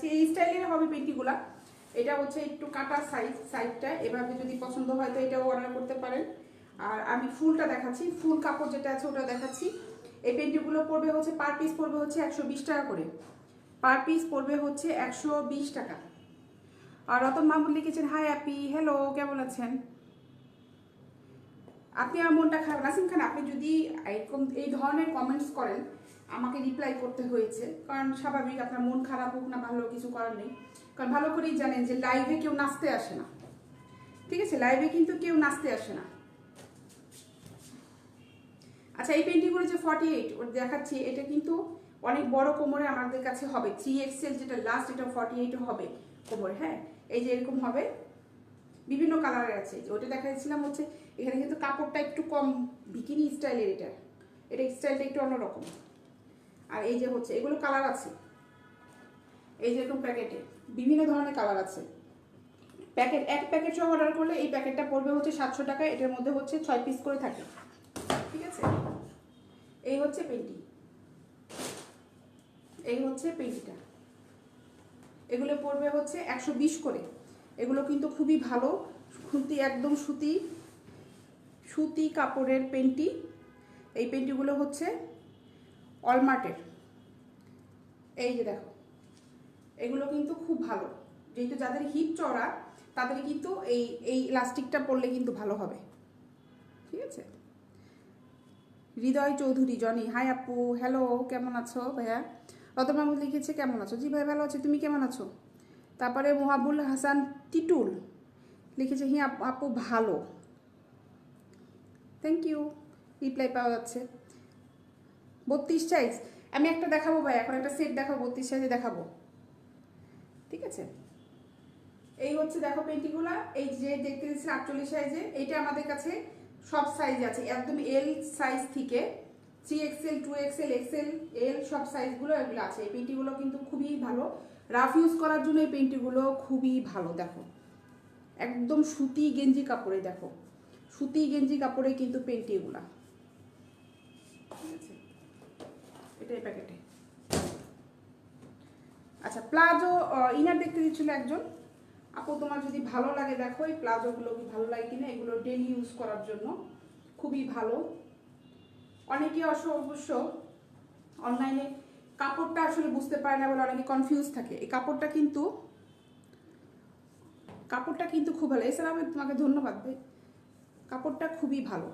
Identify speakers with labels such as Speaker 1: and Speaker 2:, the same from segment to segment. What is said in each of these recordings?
Speaker 1: দেখাচ্ছি। এই স্টাইলের হবে পেন্টিগুলা। এটা হচ্ছে একটু কাটা সাইডটা, এভাবে যদি পছন্দ হয় তো এটাও অর্ডার করতে পারেন। আর আমি ফুলটা দেখাচ্ছি, ফুল কাপড় যেটা আছে ওটা দেখাচ্ছি। এই পেন্টিগুলো পড়বে হচ্ছে পার পিস পড়বে হচ্ছে 120 টাকা করে, পার পিস পড়বে হচ্ছে 120 টাকা। আর রতন মাহমুদ লিখেছেন হাই অ্যাপি, হ্যালো, কেমন আছেন আপনি? আমার মনটা খারাপ। নাসিম খান, আপনি যদি এরকম এই ধরনের কমেন্টস করেন আমাকে রিপ্লাই করতে হয়েছে, কারণ স্বাভাবিক, আপনার মন খারাপ হোক না ভালো, কিছু করার নেই। কারণ ভালো করেই জানেন যে লাইভে কেউ নাচতে আসে না, ঠিক আছে? লাইভে কিন্তু কেউ নাচতে আসে না। আচ্ছা, এই পেন্টিংগুলো যে 48 ওর দেখাচ্ছি, এটা কিন্তু অনেক বড় কোমরে আমাদের কাছে হবে। 3XL যেটা লাস্ট, এটা 48 হবে কোমরে। হ্যাঁ, এই যে এরকম হবে, বিভিন্ন কালারের আছে। ওটা দেখাচ্ছিলাম হচ্ছে, এখানে কিন্তু কাপড়টা একটু কম, বিকিনি স্টাইলের। এটা স্টাইলটা একটু অন্যরকম। আর এই যে হচ্ছে এগুলো কালার আছে, এই যে এরকম প্যাকেটে বিভিন্ন ধরনের কালার আছে। প্যাকেট, এক প্যাকেট সহ অর্ডার করলে এই প্যাকেটটা পড়বে হচ্ছে 700 টাকা। এটার মধ্যে হচ্ছে 6 পিস করে থাকে, ঠিক আছে? এই হচ্ছে পেন্টি, এই হচ্ছে পেন্টিটা। এগুলো পড়বে হচ্ছে 120 করে। এগুলো কিন্তু খুবই ভালো, সুতি, একদম সুতি সুতি কাপড়ের পেন্টি। এই পেন্টিগুলো হচ্ছে অলমার্টের। এই যে দেখো, এগুলো কিন্তু খুব ভালো, যেহেতু যাদের হিপ চড়া তাদের কিন্তু এই এই ইলাস্টিকটা পরলে কিন্তু ভালো হবে, ঠিক আছে? হৃদয় চৌধুরী, জনি, হাই আপু, হ্যালো, কেমন আছো ভাইয়া? রতন মাহমুদ লিখেছে কেমন আছো? জি ভাই ভালো আছি, তুমি কেমন আছো? তারপরে মোহাবুল হাসান টিটুল লিখেছে হি আপু ভালো, থ্যাংক ইউ, রিপ্লাই পাওয়া যাচ্ছে। 32 সাইজ আমি একটা দেখাবো ভাই, এখন একটা সেট দেখাবো, 32 সাইজে দেখাবো, ঠিক আছে? এই হচ্ছে দেখো পেন্টিগুলা, এই যে দেখতে দিচ্ছেন 48 সাইজে। এইটা আমাদের কাছে সব সাইজ আছে, একদম এল সাইজ থেকে 3XL, 2XL, XL, এল সব সাইজগুলো এগুলো আছে। এই পেন্টিগুলো কিন্তু খুবই ভালো, রাফ ইউজ করার জন্য এই পেন্টিগুলো খুবই ভালো। দেখো, একদম সুতি গেঞ্জি কাপড়ে, দেখো সুতি গেঞ্জি কাপড়ে কিন্তু পেন্টি এগুলা, ঠিক আছে? এটাই প্যাকেটে। আচ্ছা, প্লাজো ইনার দেখতে দিচ্ছিল একজন আপু, তোমার যদি ভালো লাগে দেখো এই প্লাজোগুলো কি ভালো লাগে কিনা। এগুলো ডেলি ইউজ করার জন্য খুবই ভালো। অনেকে অবশ্য অনলাইনে কাপড়টা আসলে বুঝতে পারে না বলে অনেকে কনফিউজ থাকে। এই কাপড়টা কিন্তু খুব ভালো। এছাড়া আমি তোমাকে ধন্যবাদ ভাই, কাপড়টা খুবই ভালো।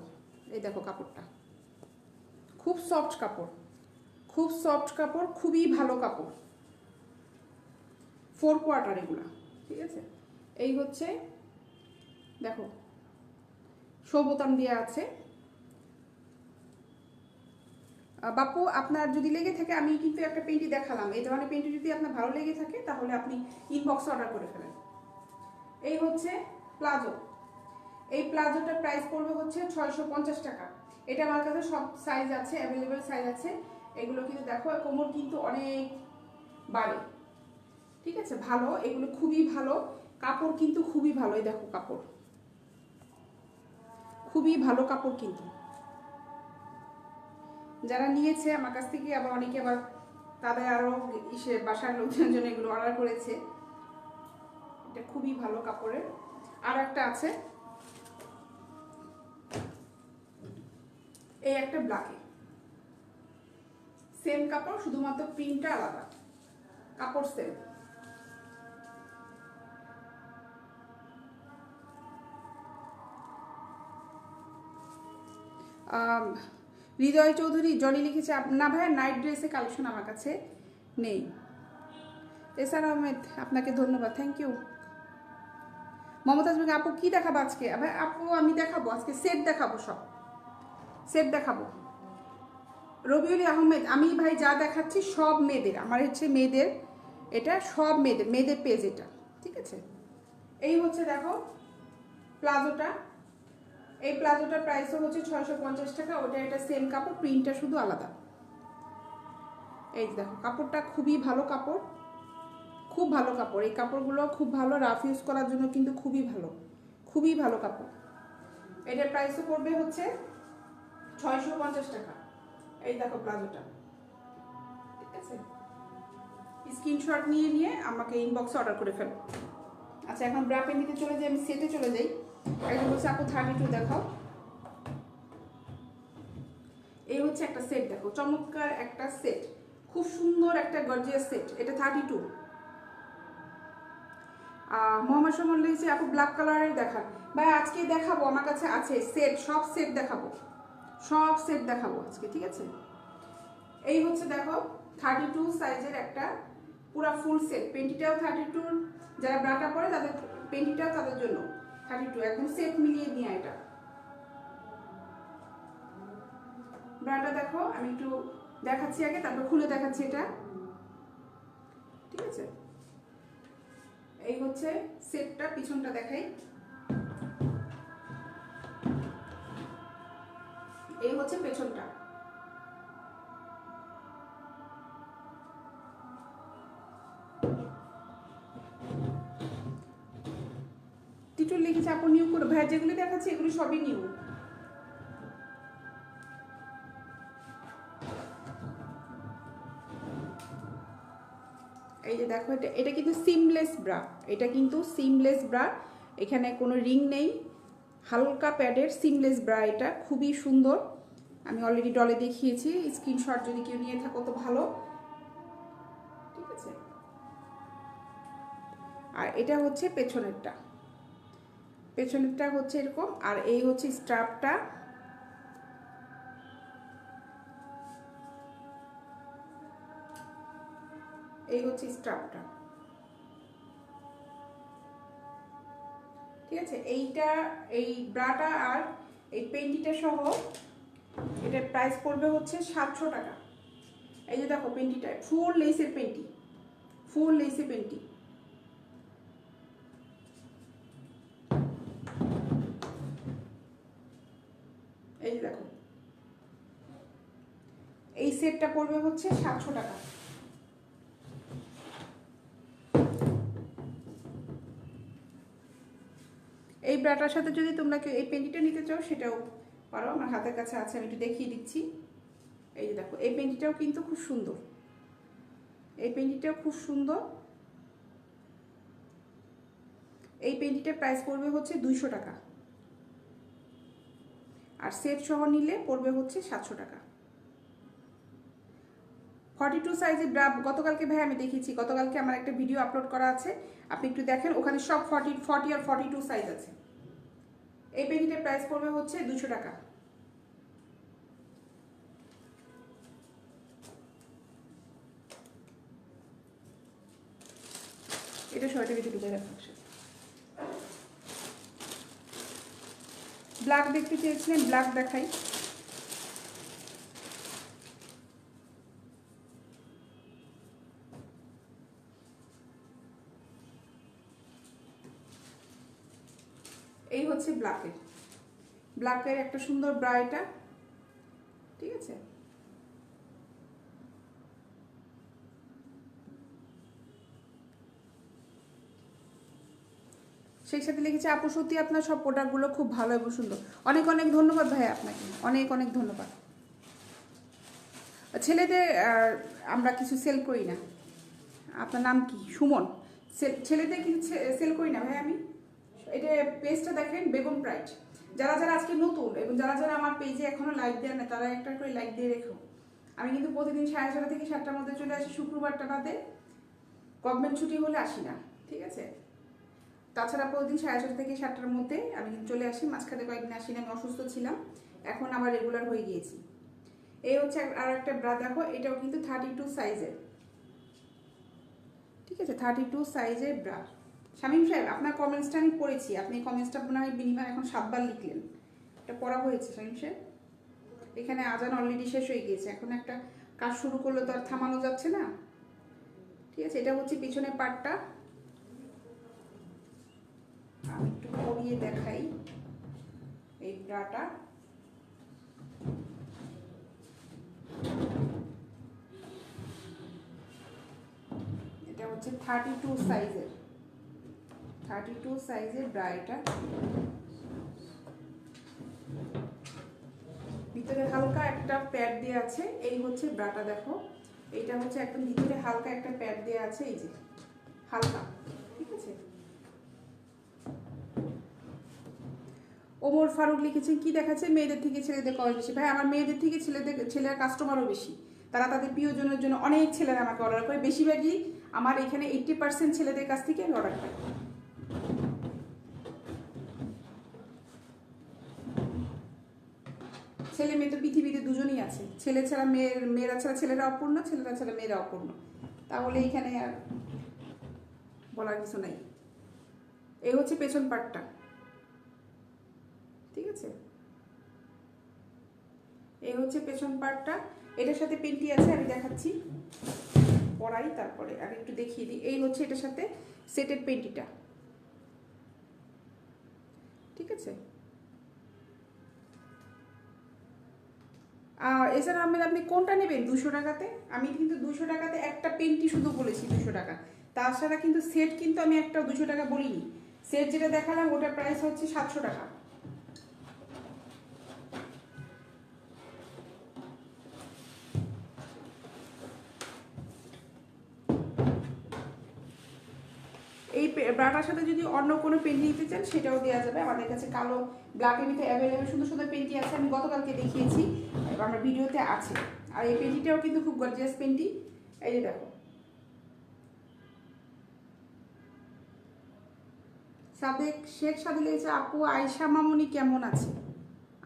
Speaker 1: এই দেখো কাপড়টা খুব সফট কাপড়, খুব সফট কাপড়, খুবই ভালো কাপড়। 4 কোয়ার্টার এগুলা, ঠিক আছে? এই হচ্ছে দেখো, শো বোতাম দেওয়া আছে। বাপু, আপনার যদি লেগে থাকে, আমি কিন্তু একটা পেন্টি দেখালাম, এই ধরনের পেন্টি যদি আপনার ভালো লেগে থাকে তাহলে আপনি ইনবক্সে অর্ডার করে ফেলেন। এই হচ্ছে প্লাজো। এই প্লাজোটার প্রাইস পড়বে হচ্ছে 650 টাকা। এটা আমার কাছে সব সাইজ আছে, অ্যাভেলেবেল সাইজ আছে। এগুলো কিন্তু দেখো কোমর কিন্তু অনেক বাড়ে, ঠিক আছে? ভালো, এগুলো খুবই ভালো, কাপড় কিন্তু খুবই ভালো। এই দেখো কাপড় খুবই ভালো কাপড় কিন্তু। যারা নিয়েছে আমার কাছ থেকে, আবার অনেকে আবার তাদের আরও বাসার লোকজনের জন্য এগুলো অর্ডার করেছে। এটা খুবই ভালো কাপড়ের। আর একটা আছে, এই একটা ব্ল্যাকে, সেম কাপড়, শুধুমাত্র প্রিন্টটা আলাদা, কাপড় সেম। হৃদয় চৌধুরী, জনি লিখেছে না ভাইয়া নাইট ড্রেসের কালেকশন আমার কাছে নেই। এসআর আহমেদ, আপনাকে ধন্যবাদ, থ্যাংক ইউ। মমতাজ বেগম আপু কি দেখাবো আজকে? ভাই আপু আমি দেখাবো আজকে সেট দেখাবো, সব সেট দেখাবো। রবিউল আহমেদ, আমি ভাই যা দেখাচ্ছি সব মেয়েদের, আমার হচ্ছে মেয়েদের, এটা সব মেয়েদের পেজ এটা, ঠিক আছে? এই হচ্ছে দেখো প্লাজোটা, এই প্লাজোটার প্রাইসও হচ্ছে 650 টাকা। ওটা এটা সেম কাপড়, প্রিন্টটা শুধু আলাদা। এই দেখো কাপড়টা খুবই ভালো কাপড়, খুব ভালো কাপড়। এই কাপড়গুলো খুব ভালো, রাফ ইউজ করার জন্য কিন্তু খুবই ভালো, খুবই ভালো কাপড়। এটার প্রাইসও পড়বে হচ্ছে 650 টাকা। এই দেখো প্লাজোটা, ঠিক আছে? স্ক্রিনশট নিয়ে নিয়ে আমাকে ইনবক্সে অর্ডার করে ফেলো। আচ্ছা, এখন ব্রা পেন্টিতে চলে যাই, আমি সেটে চলে যাই। একজন বলছে আপু 32 দেখাও। এই হচ্ছে একটা সেট, দেখো চমৎকার একটা সেট, খুব সুন্দর একটা গর্জিয়াস সেট। এটা 32। মোহাম্মদ সুমন লিখেছে আপু ব্ল্যাক কালারের দেখান। ভাই আজকে দেখাবো, আমার কাছে আছে সেট, সব সেট দেখাবো, সব সেট দেখাবো আজকে, ঠিক আছে। এই হচ্ছে দেখো 32 সাইজের একটা পুরা ফুল সেট। পেন্টিটাও 32, যারা ব্রাটা পরে তাদের পেন্টিটাও তাদের জন্য 32, একদম সেট মিলিয়ে নিয়ে। এটা ব্রাটা দেখো, আমি একটু দেখাচ্ছি আগে, তারপর খুলে দেখাচ্ছি এটা, ঠিক আছে। এই হচ্ছে সেটটা, পিছনটা দেখাই। এই হচ্ছে পেছনটা। টিটুল লিখেছে আপু নিউ করে। ভাই যেগুলি দেখাচ্ছি এগুলি সবই নিউ। এই যে দেখো, এটা কিন্তু সিমলেস ব্রা, এটা কিন্তু সিমলেস ব্রা, এখানে কোনো রিং নেই, হালকা প্যাডের সিমলেস ব্রা। এটা খুবই সুন্দর, আমি অলরেডি ডলে দেখিয়েছি। স্ক্রিনশট যদি কেউ নিয়ে থাকো তো ভালো, ঠিক আছে। আর এটা হচ্ছে পেছনেরটা, পেছনেরটা হচ্ছে এরকম। আর এই হচ্ছে স্ট্রাপটা, এই হচ্ছে স্ট্রাপটা, ঠিক আছে। এইটা, এই ব্রাটা আর এই পেন্টিটা সহ এটার প্রাইস পড়বে হচ্ছে 700 টাকা। এই যে দেখো পেন্টিটা ফুল লেসের পেন্টি, ফুল লেসের পেন্টি। এই যে দেখো, এই সেটটা পড়বে হচ্ছে 700 টাকা। এই ব্রাটার সাথে যদি তোমরা কেউ এই পেন্টিটা নিতে চাও সেটাও পারো, আমার হাতের কাছে আছে, আমি একটু দেখিয়ে দিচ্ছি। এই যে দেখো, এই পেন্টিটাও কিন্তু খুব সুন্দর, এই পেন্টিটাও খুব সুন্দর। এই পেন্টিটার প্রাইস পড়বে হচ্ছে 200 টাকা, আর সেট সহ নিলে পড়বে হচ্ছে 700 টাকা। 42 সাইজের ব্রা গতকালকে ভাই আমি দেখিয়েছি, গতকালকে আমার একটা ভিডিও আপলোড করা আছে, আপনি একটু দেখেন, ওখানে সব 40 আর 42 সাইজ আছে। এই পেন্টিটার প্রাইস পড়বে হচ্ছে 200 টাকা। এটা শর্টের ভিতরে ঢুকে রাখা। ব্ল্যাক দেখতে চেয়েছিলেন, ব্ল্যাক দেখাই। এই হচ্ছে ব্ল্যাকের, ব্ল্যাকের একটা সুন্দর ব্রা এটা, ঠিক আছে। সেই সাথে লিখেছে আপু সত্যি আপনার সব প্রোডাক্টগুলো খুব ভালো এবং সুন্দর। অনেক অনেক ধন্যবাদ ভাই আপনাকে, অনেক অনেক ধন্যবাদ। ছেলেদের আমরা কিছু সেল করি না। আপনার নাম কি? সুমন। ছেলেদের কিছু সেল করি না ভাই আমি। এটা পেজটা দেখেন, বেগম প্রাইড। যারা যারা আজকে নতুন এবং যারা যারা আমার পেজে এখনো লাইক দেয় না, তারা একটা করে লাইক দিয়ে রেখো। আমি কিন্তু প্রতিদিন 6:30 থেকে 7টার মধ্যে চলে আসি, শুক্রবারটা বাদে। গভর্নমেন্ট ছুটি হলে আসি না, ঠিক আছে। তাছাড়া প্রতিদিন 6:30 থেকে 7টার মধ্যে আমি চলে আসি। মাঝখানে কয়েকদিন আসি না, আমি অসুস্থ ছিলাম, এখন আবার রেগুলার হয়ে গিয়েছি। এই হচ্ছে আর একটা ব্রা দেখো, এটাও কিন্তু 32 সাইজের, ঠিক আছে। 32 সাইজের ব্রা। শামীম সাহেব আপনার কমেন্টসটা আমি পড়েছি, আপনি কমেন্টসটা আপনার বিনিময় এখন 7 বার লিখলেন, এটা পড়া হয়েছে শামীম সাহেব। এখানে আজান অলরেডি শেষ হয়ে গিয়েছে, এখন একটা কাজ শুরু করলে তো আর থামানো যাচ্ছে না, ঠিক আছে। এটা হচ্ছে পিছনের পার্টটা, আমি একটু পরিয়ে দেখাই এই ব্রাটা। এটা হচ্ছে 32 সাইজের, 32 সাইজের ব্রা এটা। ভিতরে হালকা একটা প্যাড দিয়ে আছে। এই হচ্ছে ব্রাটা দেখো, এইটা হচ্ছে একদম ভিতরে হালকা একটা প্যাড দেওয়া আছে, এই যে হালকা, ঠিক আছে। ওমর ফারুক লিখেছেন কি দেখাচ্ছে, মেয়েদের থেকে ছেলেদের কমেন্ট বেশি। ভাই আমার মেয়েদের থেকে ছেলের কাস্টমারও বেশি। তারা তাদের প্রিয়জনের জন্য অনেক ছেলেরা আমাকে অর্ডার করে, বেশিরভাগই আমার এখানে 80% ছেলেদের কাছ থেকে আমি অর্ডার পাই। ছেলে মেয়ে তো পৃথিবীতে দুজনই আছে, ছেলে ছাড়া মেয়েরা ছাড়া ছেলেরা অপূর্ণ, ছেলেরা ছাড়া মেয়েরা অপূর্ণ। তাহলে এখানে আর বলার কিছু নাই। এই হচ্ছে পেছন পাটটা, ঠিক আছে। এই হচ্ছে পেছন পাটটা, এটার সাথে পেন্টি আছে, আমি দেখাচ্ছি পরাই তারপরে আর একটু দেখিয়ে দিই। এই হচ্ছে এটার সাথে সেটের পেন্টিটা, ঠিক আছে। এছাড়া আহমেদ আপনি কোনটা নেবেন 200 টাকাতে? আমি কিন্তু 200 টাকাতে একটা পেন্টি শুধু বলেছি 200 টাকা, তাছাড়া কিন্তু সেট কিন্তু আমি একটা 200 টাকা বলিনি। সেট যেটা দেখালাম ওটার প্রাইস হচ্ছে 700 টাকা। এই ব্রাটার সাথে যদি অন্য কোনো পেন্টি নিতে চান সেটাও দেওয়া যাবে, আমাদের কাছে কালো ব্ল্যাকের ভিতরে অ্যাভেলেবেল সুন্দর সুন্দর পেন্টি আছে, আমি গতকালকে দেখিয়েছি, আমার ভিডিওতে আছে। আর এই পেন্টিটাও কিন্তু খুব গর্জিয়াস পেন্টি, এই যে দেখো। শেখ সাদে লেগেছে আপু আয়শা মামুনি কেমন আছে?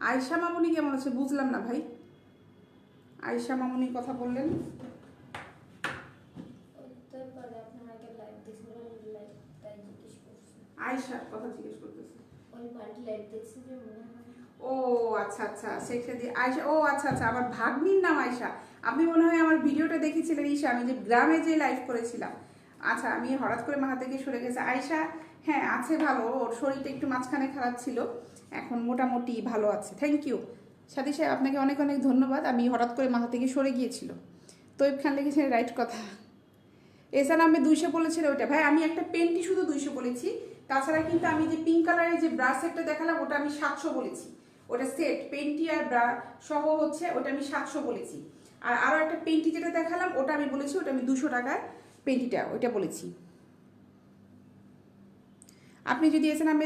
Speaker 1: আয়শা মামুনি কেমন আছে বুঝলাম না ভাই, আয়শা মামুনির কথা বললেন। আয়শার কথা জিজ্ঞেস করতেছে। ও আচ্ছা আচ্ছা, শেখ সাদি আয়শা, ও আচ্ছা আচ্ছা, আমার ভাগ্নির নাম আয়শা। আপনি মনে হয় আমার ভিডিওটা দেখেছিলেন ঈশা, আমি যে গ্রামে যে লাইভ করেছিলাম। আচ্ছা, আমি হঠাৎ করে মাথা থেকে সরে গেছে। আয়শা হ্যাঁ আছে ভালো, ওর শরীরটা একটু মাঝখানে খারাপ ছিল, এখন মোটামুটি ভালো আছে। থ্যাংক ইউ সাথী সাহেব, আপনাকে অনেক অনেক ধন্যবাদ। আমি হঠাৎ করে মাথা থেকে সরে গিয়েছিল। তৈব খান লিখেছেন রাইট কথা। এছাড়া আমি 200 বলেছিল ওইটা ভাই, আমি একটা পেন্টি শুধু 200 বলেছি, তাছাড়া কিন্তু আমি যে পিঙ্ক কালারের যে ব্রাশ সেটটা দেখালাম ওটা আমি 700 বলেছি। ওটা সেট পেন্টি আর ব্রা সহ হচ্ছে, ওটা আমি 700 বলেছি। আর আরও একটা পেন্টি যেটা দেখালাম ওটা আমি বলেছি, ওটা আমি 200 টাকায় পেন্টিটা ওইটা বলেছি। আপনি যদি এসে আমি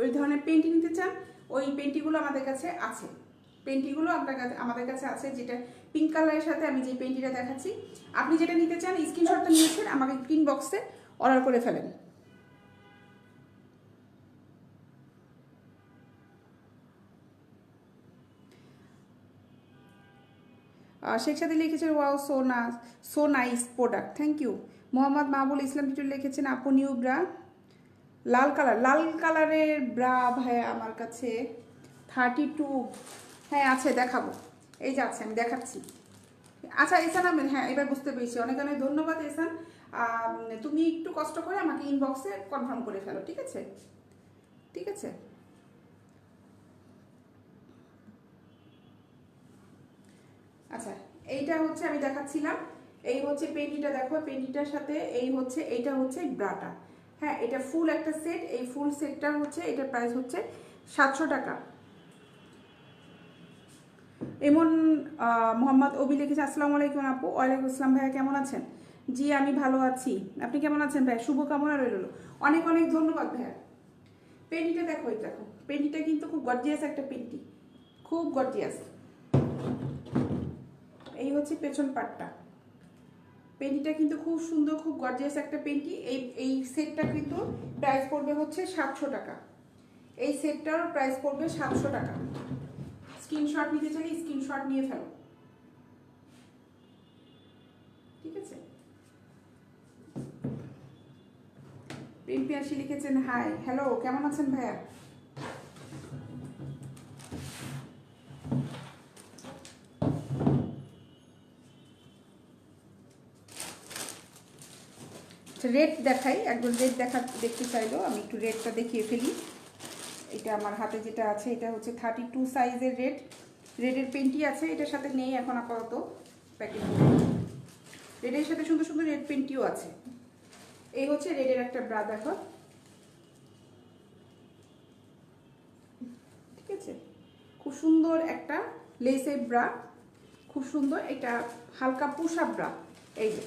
Speaker 1: ওই ধরনের পেন্টি নিতে চান, ওই পেন্টিগুলো আমাদের কাছে আছে, পেন্টিগুলো আমাদের কাছে আছে, যেটা পিঙ্ক কালারের সাথে আমি যে পেন্টিটা দেখাচ্ছি। আপনি যেটা নিতে চান স্ক্রিনশটটা নিয়েছেন, আমাকে পিন বক্সে অর্ডার করে ফেলেন। শেখ সাদি লিখেছেন wow so nice product, thank you. Mohammad Mahbul Islam Titul লিখেছেন আপু নিউ ব্রা লাল কালারের ব্রা ভাইয়া আমার কাছে 32 হ্যাঁ আছে, দেখাবো, এই যে আছে আমি দেখাচ্ছি। আচ্ছা এসান আহমেদ, হ্যাঁ এবার বুঝতে পেরেছি, অনেক অনেক ধন্যবাদ এসান। তুমি একটু কষ্ট করে আমাকে ইনবক্সে কনফার্ম করে ফেলো, ঠিক আছে, ঠিক আছে। আচ্ছা এইটা হচ্ছে আমি দেখাচ্ছিলাম, এই হচ্ছে পেন্টিটা, দেখো পেন্টিটার সাথে এই হচ্ছে, এইটা হচ্ছে ব্রাটা, হ্যাঁ এটা ফুল একটা সেট, এই ফুল সেটটার হচ্ছে এটার প্রাইস হচ্ছে 700 টাকা। এমন মোহাম্মদ অবি লিখেছে আসসালামু আলাইকুম আপু। ওয়ালাইকুম আসসালাম ভাইয়া, কেমন আছেন? জি আমি ভালো আছি, আপনি কেমন আছেন ভাই? শুভকামনা রইল, অনেক অনেক ধন্যবাদ ভাইয়া। পেন্টিটা দেখো, এই দেখো পেন্টিটা কিন্তু খুব গর্জিয়াস একটা পেন্টি, খুব গর্জিয়াস। এই হচ্ছে পেছন পাটটা, পেন্টিটা কিন্তু খুব সুন্দর, খুব গর্জিয়াস একটা পেন্টি। এই সেটটা কিন্তু প্রাইস পড়বে হচ্ছে 700 টাকা, এই সেটটার প্রাইস পড়বে 700 টাকা। স্ক্রিনশট নিতে চাইলে স্ক্রিনশট নিয়ে ফেলো, ঠিক আছে। প্রিম্পিয়াসি লিখেছেন হাই, হ্যালো কেমন আছেন ভাইয়া? রেড দেখাই, একজন রেড দেখতে চাইলো, আমি একটু রেডটা দেখিয়ে ফেলি। এটা আমার হাতে যেটা আছে এটা হচ্ছে 32 সাইজের রেডের পেন্টি আছে, এটার সাথে নেই এখন আপাতত প্যাকেট, রেডের সাথে সুন্দর সুন্দর রেড পেন্টিও আছে। এই হচ্ছে রেডের একটা ব্রা, দেখো ঠিক আছে, খুব সুন্দর একটা লেসের ব্রা, খুব সুন্দর, এটা হালকা পুশ আপ ব্রা, এই যে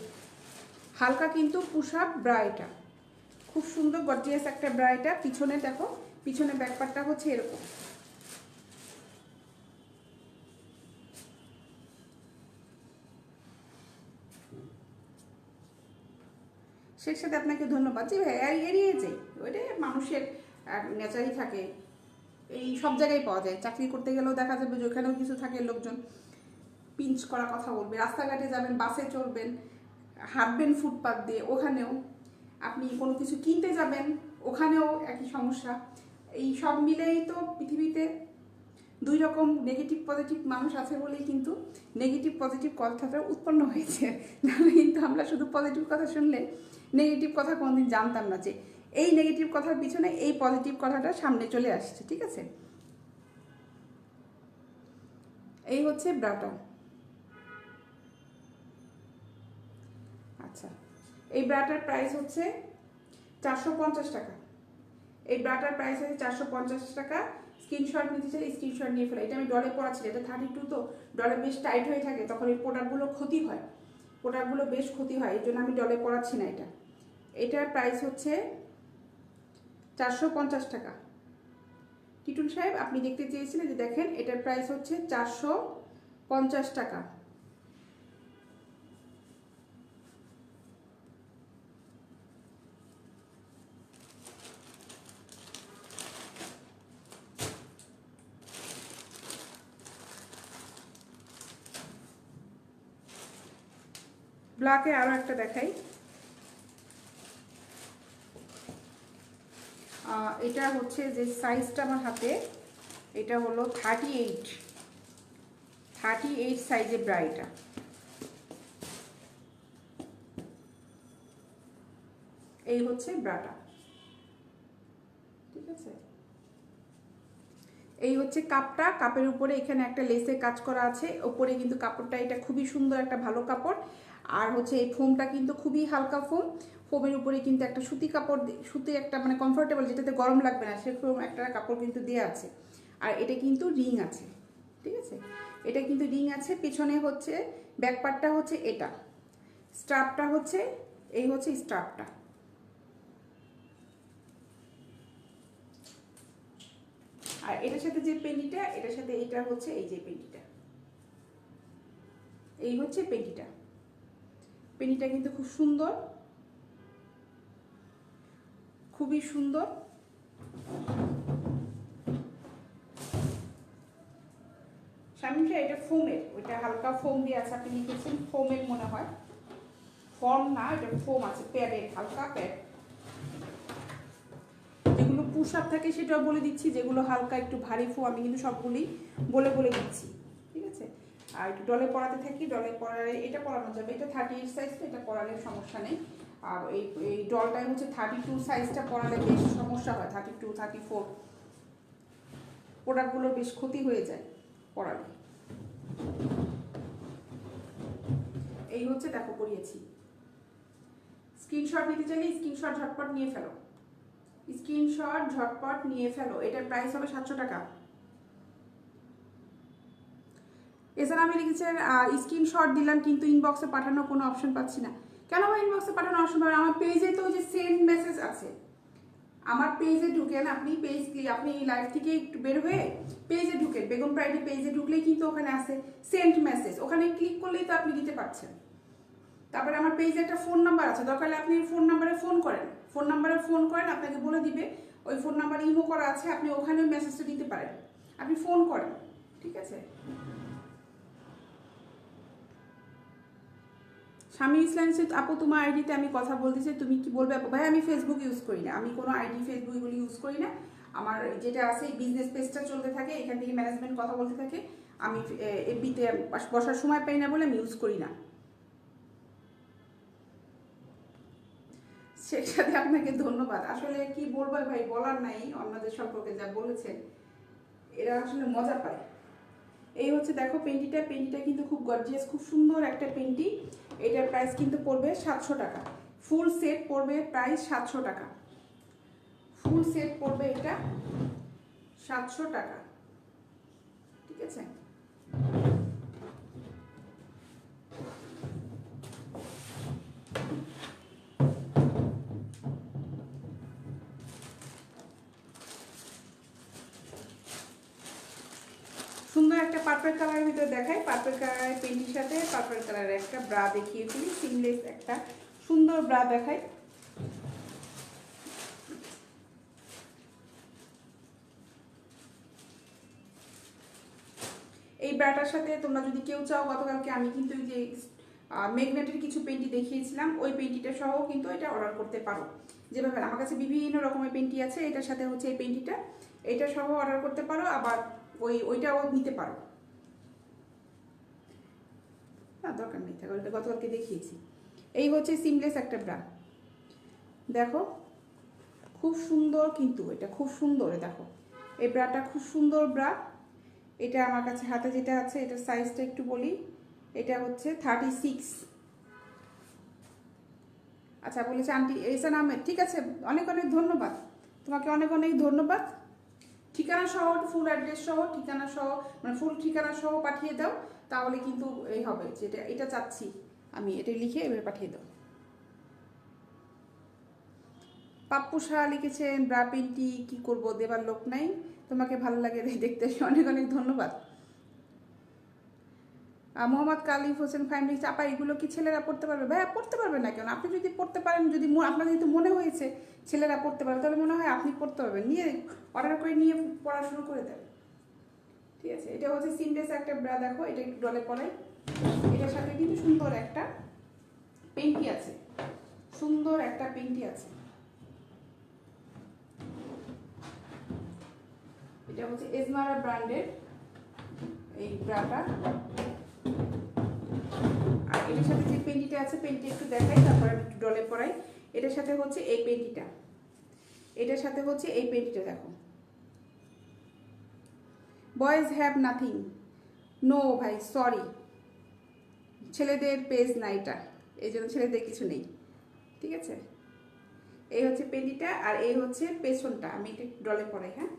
Speaker 1: হালকা কিন্তু পুশ আপ ব্রা, এটা খুব সুন্দর গর্জিয়াস একটা ব্রা। এটা পিছনে দেখো, পিছনে ব্যাকপার্টটা হচ্ছে এরকম। সেই সাথে আপনাকে ধন্যবাদ। জি ভাই, এড়িয়ে যাই, ওইটা মানুষের নেচারই থাকে, এই সব জায়গায় পাওয়া যায়। চাকরি করতে গেলেও দেখা যাবে যে ওখানেও কিছু থাকে, লোকজন পিঞ্চ করা কথা বলবে। রাস্তাঘাটে যাবেন, বাসে চলবেন, হাঁটবেন ফুটপাথ দিয়ে, ওখানেও আপনি কোনো কিছু কিনতে যাবেন, ওখানেও একই সমস্যা। এই সব মিলেই তো পৃথিবীতে দুই রকম নেগেটিভ পজিটিভ মানুষ আছে বলেই কিন্তু নেগেটিভ পজিটিভ কথাটা উৎপন্ন হয়েছে। নাহলে কিন্তু আমরা শুধু পজিটিভ কথা শুনলে নেগেটিভ কথা কোনোদিন জানতাম না যে এই নেগেটিভ কথার পিছনে এই পজিটিভ কথাটা সামনে চলে আসছে। ঠিক আছে, এই হচ্ছে ব্রাটা। আচ্ছা, এই ব্রাটার প্রাইস হচ্ছে 450 টাকা। এই ব্রাটার প্রাইস হচ্ছে 450 টাকা। স্ক্রিনশট নিতে চাইলে স্ক্রিনশট নিয়ে ফেলো। এটা আমি ডলে পড়াচ্ছি, এটা 32, তো ডলে বেশ টাইট হয়ে থাকে, তখন এই প্রোডাক্টগুলো ক্ষতি হয়, প্রোডাক্টগুলো বেশ ক্ষতি হয়, এই জন্য আমি ডলে পড়াচ্ছি না। এটার প্রাইস হচ্ছে 450 টাকা। টিটুল সাহেব, আপনি দেখতে চেয়েছিলেন, যে দেখেন এটার প্রাইস হচ্ছে 450 টাকা। ব্ল্যাকে আরও একটা দেখাই। এটা হচ্ছে যে সাইজটা আমার হাতে, এটা হলো 38 সাইজের ব্রা। এটা এই হচ্ছে ব্রাটা। ঠিক আছে, এই হচ্ছে কাপটা। কাপের উপরে এখানে একটা লেসের কাজ করা আছে, ওপরে কিন্তু কাপড়টা এটা খুবই সুন্দর একটা ভালো কাপড়। আর হচ্ছে এই ফোমটা কিন্তু খুবই হালকা ফোম। ফোমের উপরে কিন্তু একটা সুতি কাপড়, সুতি একটা মানে কমফোর্টেবল, যেটাতে গরম লাগবে না সেরকম একটা কাপড় কিন্তু দেওয়া আছে। আর এটা কিন্তু রিং আছে। ঠিক আছে, এটা কিন্তু রিং আছে। পিছনে হচ্ছে ব্যাকপার্টটা হচ্ছে এটা, স্ট্রাপটা হচ্ছে এই হচ্ছে স্ট্রাপটা। আর এটার সাথে যে পেন্টিটা, এটার সাথে এইটা হচ্ছে এই যে পেন্টিটা, এই হচ্ছে পেন্টিটা। পেন্টিটা কিন্তু খুব সুন্দর, খুবই সুন্দর। শামিমটা এটা ফোমের, ওইটা হালকা ফোম দিয়ে আছে, আপনি লিখেছেন ফোমের মনে হয়, ফর্ম না, এটা ফোম আছে, প্যাডের, হালকা প্যাড। যেগুলো পুশ আপ থাকে সেটাও বলে দিচ্ছি, যেগুলো হালকা একটু ভারী ফোম আমি কিন্তু সবগুলি বলে দিচ্ছি। ঠিক আছে, আর একটু ডলে পরাতে থাকি, ডলে পরালে এটা পরানো যাবে, এটা 38 সাইজ, তো এটা পরালে সমস্যা নেই। আর এই ডলটাই হচ্ছে 32 সাইজটা পরালে বেশ সমস্যা হয়, 32 34 প্রোডাক্টগুলোর বেশ ক্ষতি হয়ে যায় পরালে। এই হচ্ছে দেখো পরিয়েছি। স্ক্রিনশট নিতে চাইলে স্ক্রিনশট ঝটপট নিয়ে ফেলো, স্ক্রিনশট ঝটপট নিয়ে ফেলো। এটার প্রাইস হবে 700 টাকা। এছাড়া আমি লিখেছেন স্ক্রিনশট দিলাম কিন্তু ইনবক্সে পাঠানোর কোনো অপশন পাচ্ছি না। কেন ভাই ইনবক্সে পাঠানোর অপশন পাবেন? আমার পেজে তো ওই যে সেন্ড মেসেজ আছে, আমার পেজে ঢুকেন আপনি, আপনি লাইভ থেকে একটু বের হয়ে পেজে ঢুকেন, বেগম প্রাইডি পেজে ঢুকলেই কিন্তু ওখানে আছে সেন্ড মেসেজ, ওখানে ক্লিক করলেই তো আপনি দিতে পারছেন। তারপরে আমার পেজে একটা ফোন নাম্বার আছে, দরকার হলে আপনি ফোন নাম্বারে ফোন করেন, আপনাকে বলে দিবে ওই ফোন নাম্বার ইমো করা আছে, আপনি ওখানে ওই মেসেজটা দিতে পারেন, আপনি ফোন করেন। ঠিক আছে, স্বামী ইসলাম আপু তোমার আইডিতে আমি কথা বলতে চাই, তুমি কি বলবে? আপু ভাই আমি ফেসবুক ইউজ করি না, আমি কোনো আইডি ফেসবুক এগুলো ইউজ করি না। আমার যেটা আছে বিজনেস পেজটা চলতে থাকে, এখান থেকে ম্যানেজমেন্ট কথা বলতে থাকে। আমি এফবিতে বসার সময় পাই না বলে আমি ইউজ করি না। সেটাতে আপনাকে ধন্যবাদ। আসলে কি বলবো ভাই, বলার নাই, অন্যদের সম্পর্কে যা বলেছেন এরা আসলে মজা পায়। এই হচ্ছে দেখো পেন্টিটা কিন্তু খুব গর্জিয়াস, খুব সুন্দর একটা পেন্টি। এটার প্রাইস কিন্তু পড়বে 700 টাকা। ফুল সেট পড়বে প্রাইস 700 টাকা। ফুল সেট পড়বে এটা 700 টাকা। ঠিক আছে, পার্পল কালারের ভিতরে দেখাই। পার্পল কালারের পেন্টির সাথে পার্পল কালারের একটা ব্রা দেখিয়ে ফেলি, সিমলেস একটা সুন্দর ব্রা দেখাই। এই ব্রাটার সাথে তোমরা যদি কেউ চাও, গতকালকে আমি কিন্তু এই যে ম্যাগনেটের কিছু পেন্টি দেখিয়েছিলাম, ওই পেন্টিটা সহ কিন্তু এটা অর্ডার করতে পারো। যেভাবে আমার কাছে বিভিন্ন রকমের পেন্টি আছে, এটার সাথে হচ্ছে এই পেন্টিটা, এটা সহ অর্ডার করতে পারো, আবার ওইটাও নিতে পারো। না দরকার নেই, থাকে ওইটা গতকালকে দেখিয়েছি। এই হচ্ছে সিমলেস একটা ব্রা, দেখো খুব সুন্দর, কিন্তু এটা খুব সুন্দর। দেখো এই ব্রাটা খুব সুন্দর ব্রা। এটা আমার কাছে হাতে যেটা আছে, এটার সাইজটা একটু বলি, এটা হচ্ছে 36। আচ্ছা বলেছে আন্টি এহসান আহমেদ, ঠিক আছে, অনেক অনেক ধন্যবাদ তোমাকে, অনেক অনেক ধন্যবাদ। ঠিকানা সহ, ফুল অ্যাড্রেস সহ, ঠিকানা সহ, মানে ফুল ঠিকানা সহ পাঠিয়ে দাও, তাহলে কিন্তু এই হবে, যেটা এটা চাচ্ছি আমি, এটা লিখে এবার পাঠিয়ে দাও। পাপ্পু শাহ লিখেছেন ব্রা পেন্টি কি করব, দেবার লোক নাই, তোমাকে ভালো লাগে দেখতে, অনেক অনেক ধন্যবাদ। মোহাম্মদ কালিফ হোসেন ফাইম চাপা, এগুলো কি ছেলেরা পড়তে পারবে? ভাইয়া পড়তে পারবে না কেন, আপনি যদি পড়তে পারেন, যদি আপনার যেহেতু মনে হয়েছে ছেলেরা পড়তে পারবে, তাহলে মনে হয় আপনি পড়তে পারবেন, নিয়ে অর্ডার করে নিয়ে পড়া শুরু করে দেন। ঠিক আছে, এটা হচ্ছে সিমলেস একটা ব্রা, দেখো এটা একটু ডলে পড়াই। এটার সাথে কিন্তু সুন্দর একটা পেন্টি আছে, সুন্দর একটা পেন্টি আছে। এটা হচ্ছে এজমারা ব্র্যান্ডের এই ব্রাটা। আর এটার সাথে যে পেন্টিটা আছে, পেন্টি একটু দেখাই, তারপর একটু ডলে পড়াই। এটার সাথে হচ্ছে এই পেন্টিটা, এটার সাথে হচ্ছে এই পেন্টিটা, দেখো বয়েজ হ্যাভ নাথিং, নো ভাই সরি, ছেলেদের পেজ না এটা, এই জন্য ছেলেদের কিছু নেই। ঠিক আছে, এই হচ্ছে পেন্টিটা, আর এই হচ্ছে পেছনটা, আমি এটা ডলে পড়াই। হ্যাঁ,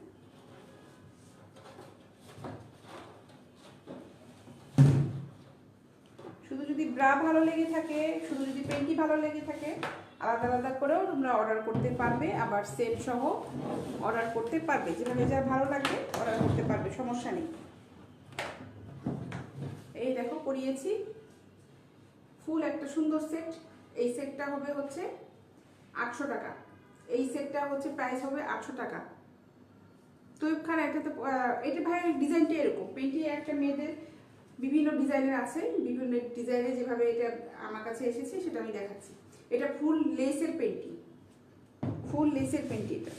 Speaker 1: শুধু যদি ব্রা ভালো লেগে থাকে, শুধু যদি পেন্টি ভালো লেগে থাকে, আলাদা আলাদা করেও তোমরা অর্ডার করতে পারবে, আবার সেট সহ অর্ডার করতে পারবে, যেভাবে যা ভালো লাগবে অর্ডার করতে পারবে, সমস্যা নেই। এই দেখো পরিয়েছি ফুল একটা সুন্দর সেট। এই সেটটা হবে হচ্ছে 800 টাকা, এই সেটটা হচ্ছে প্রাইস হবে 800 টাকা। তৈব খান একটা তো এটা ভাই ডিজাইনটা এরকম, পেন্টি একটা মেয়েদের বিভিন্ন ডিজাইনের আছে, বিভিন্ন ডিজাইনে যেভাবে এটা আমার কাছে এসেছে সেটা আমি দেখাচ্ছি। এটা ফুল লেসের পেন্টি, ফুল লেসের পেন্টি এটা।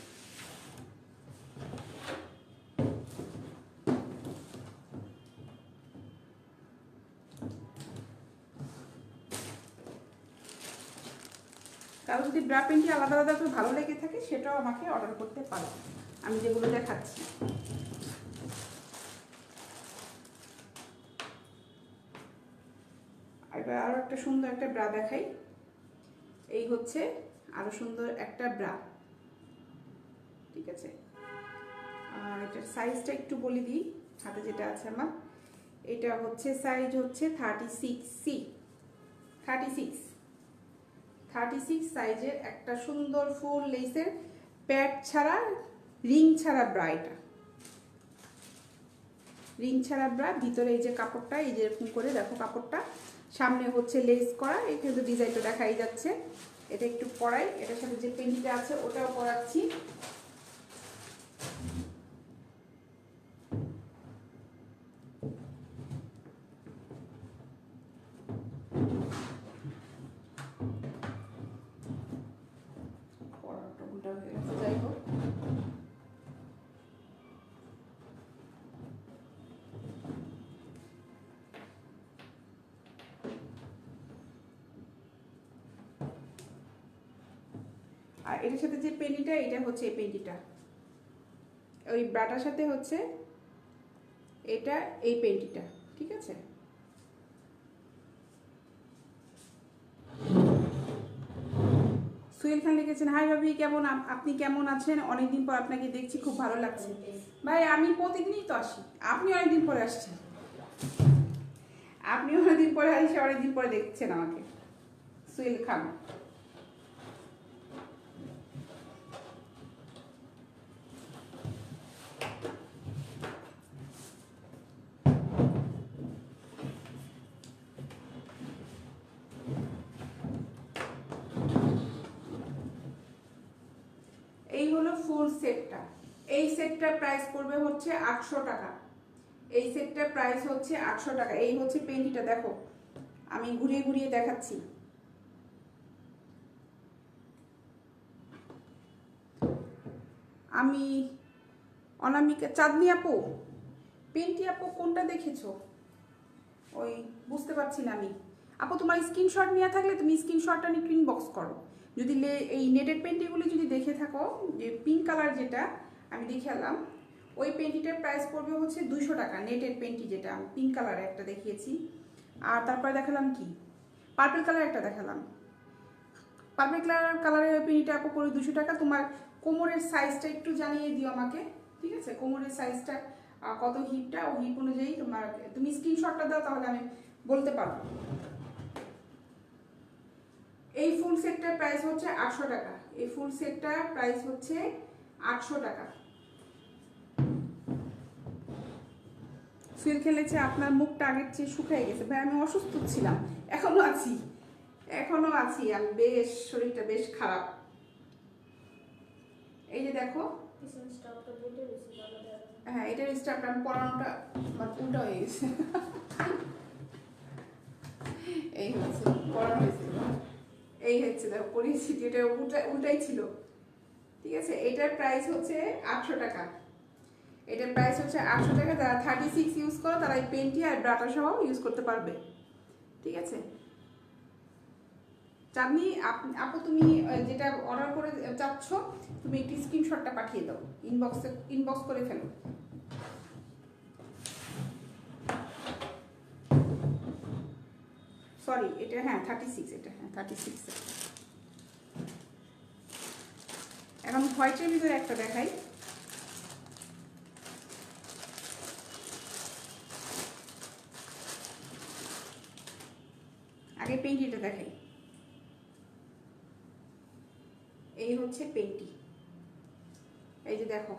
Speaker 1: কারো যদি ব্রা পেন্টি আলাদা আলাদা করে ভালো লেগে থাকে, সেটাও আমাকে অর্ডার করতে পারো, আমি যেগুলো দেখাচ্ছি। এবার আরও একটা সুন্দর একটা ব্রা দেখাই। এই হচ্ছে আরও সুন্দর একটা ব্রা, ঠিক আছে। আর এটার সাইজটা একটু বলে দিই, হাতে যেটা আছে আমার, এটা হচ্ছে সাইজ হচ্ছে 36C, 36 সাইজের একটা সুন্দর ফুল লেসের প্যাড ছাড়া, রিং ছাড়া ব্রা। এটা রিং ছাড়া ব্রা, ভিতরে এই যে কাপড়টা, এই যে এরকম করে দেখো কাপড়টা, সামনে হচ্ছে লেস করা, এখানে তো ডিজাইনটা দেখাই যাচ্ছে। এটা একটু পরাই, এটার সাথে যে পেন্টিটা আছে ওটাও পরাচ্ছি। যাই হোক, আর এটার সাথে যে পেন্টিটা, এটা হচ্ছে এই পেন্টিটা, ওই ব্রাটার সাথে হচ্ছে এটা এই পেন্টিটা, ঠিক আছে। সুহেল খান লিখেছেন, হাই ভাবি কেমন, আপনি কেমন আছেন, অনেকদিন পর আপনাকে দেখছি, খুব ভালো লাগছে। ভাই আমি প্রতিদিনই তো আসি, আপনি অনেকদিন পরে আসছেন, আপনি অনেকদিন পরে আসে, অনেকদিন পরে দেখছেন আমাকে। সুহেল খান, ফুল সেটটা। এই সেটটার প্রাইস পড়বে হচ্ছে 800 টাকা। এই সেটটার প্রাইস হচ্ছে 800 টাকা। এই হচ্ছে পেন্টিটা, দেখো আমি ঘুরিয়ে ঘুরিয়ে দেখাচ্ছি। আমি অনামিকা, চাঁদনি আপু, পেন্টি আপু কোনটা দেখেছো? ওই বুঝতে পারছি না আমি। আপু তোমার স্ক্রিনশট নিয়ে থাকলে তুমি স্ক্রিনশটটা নিয়ে ইনবক্স করো। যদি এই নেটের পেন্টিগুলি যদি দেখে থাকো, যে পিঙ্ক কালার যেটা আমি দেখালাম, ওই পেন্টিটার প্রাইস পড়বে হচ্ছে 200 টাকা। নেটের পেন্টি যেটা পিঙ্ক কালারে একটা দেখিয়েছি, আর তারপরে দেখালাম কি পার্পল কালার একটা দেখালাম। পার্পল কালারের পেন্টিটা আপু পড়বে 200 টাকা। তোমার কোমরের সাইজটা একটু জানিয়ে দিও আমাকে, ঠিক আছে? কোমরের সাইজটা কত হিপটা, ও হিপ অনুযায়ী তুমি স্ক্রিনশটটা দাও, তাহলে আমি বলতে পারবো। এই ফুল সেটটার প্রাইস হচ্ছে 800 টাকা। এই ফুল সেটটার প্রাইস হচ্ছে 800 টাকা। সুইল খেলেছে, আপনার মুখটা আগের চেয়ে শুকিয়ে গেছে। ভাই আমি অসুস্থ ছিলাম, এখনো আছি, আমি বেশ, শরীরটা বেশ খারাপ। এই যে দেখো, হ্যাঁ এটার স্টাফটা আমি পড়ানোটা উল্টা হয়ে গেছে। এই হচ্ছে পড়ানো হয়েছে, এই হচ্ছে দেখো পরিয়েছি, এটা উল্টাই ছিল, ঠিক আছে? এটার প্রাইস হচ্ছে 800 টাকা। এটার প্রাইস হচ্ছে 800 টাকা। যারা 36 ইউজ করো তারা এই পেন্টি আর ব্রাটা সহ ইউজ করতে পারবে, ঠিক আছে? চাঁদনি আপু, তুমি যেটা অর্ডার করে চাচ্ছ, তুমি একটি স্ক্রিনশটটা পাঠিয়ে দাও, ইনবক্স করে ফেলো। সরি, এটা হ্যাঁ 36, এটা হ্যাঁ 36। এখন হোয়াইটের ভিতরে একটা দেখাই। আগে পেন্টিটা দেখাই। এই হচ্ছে পেন্টি, এই যে দেখো,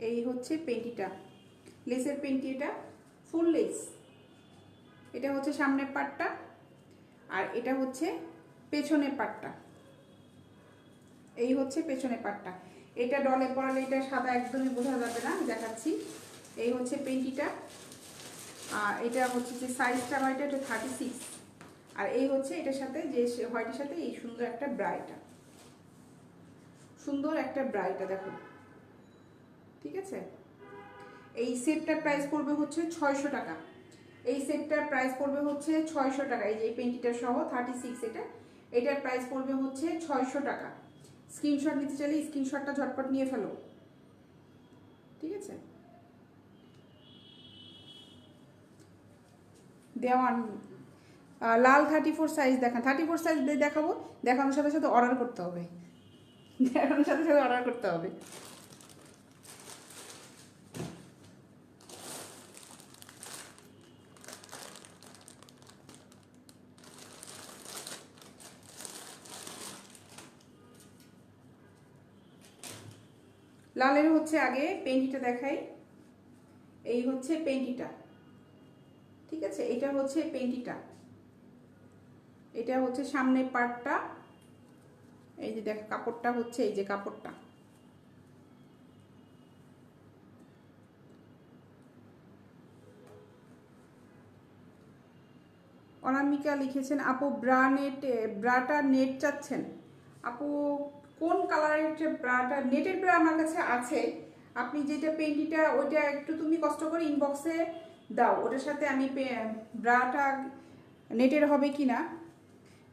Speaker 1: এই হচ্ছে পেন্টিটা, লেসের পেন্টি, এটা ফুল লেস। এটা হচ্ছে সামনের পাটটা, আর এটা হচ্ছে পেছনের পাটটা। এই হচ্ছে পেছনের পাটটা। এটা ডলে পড়ালে এটা সাদা একদমই বোঝা যাবে না, দেখাচ্ছি। এই হচ্ছে পেন্টিটা, আর এটা হচ্ছে যে সাইজটা হয় এটা 36। আর এই হচ্ছে এটার সাথে, যে হোয়াইটের সাথে এই সুন্দর একটা ব্রাইটা, দেখো, ঠিক আছে? এই সেটটার প্রাইস পড়বে হচ্ছে 600 টাকা। এই সেটটার প্রাইস পড়বে হচ্ছে 600 টাকা। এই যে পেন্টিটা সহ 36, এটার প্রাইস পড়বে হচ্ছে 600 টাকা। স্ক্রিনশট নিতে চাইলে স্ক্রিনশটটা ঝটপট নিয়ে ফেলো, ঠিক আছে? দেওয়ান লাল 34 সাইজ দেখান। 34 সাইজ দেখাবো, দেখানোর সাথে সাথে অর্ডার করতে হবে, লালের হচ্ছে আগে পেন্টিটা দেখাই। এই হচ্ছে পেন্টিটা, ঠিক আছে? এটা হচ্ছে পেন্টিটা, এটা হচ্ছে সামনের পার্টটা। এই যে দেখ, কাপড়টা হচ্ছে এই যে কাপড়টা, অনামিকা লিখেছেন আপু ব্রাটা নেট চাচ্ছেন। আপু কোন কালারের ব্রাটা? নেটের ব্রা আমার কাছে আছে, আপনি যেটা পেন্টিটা ওইটা একটু তুমি কষ্ট করে ইনবক্সে দাও, ওটার সাথে আমি ব্রাটা নেটের হবে কি না।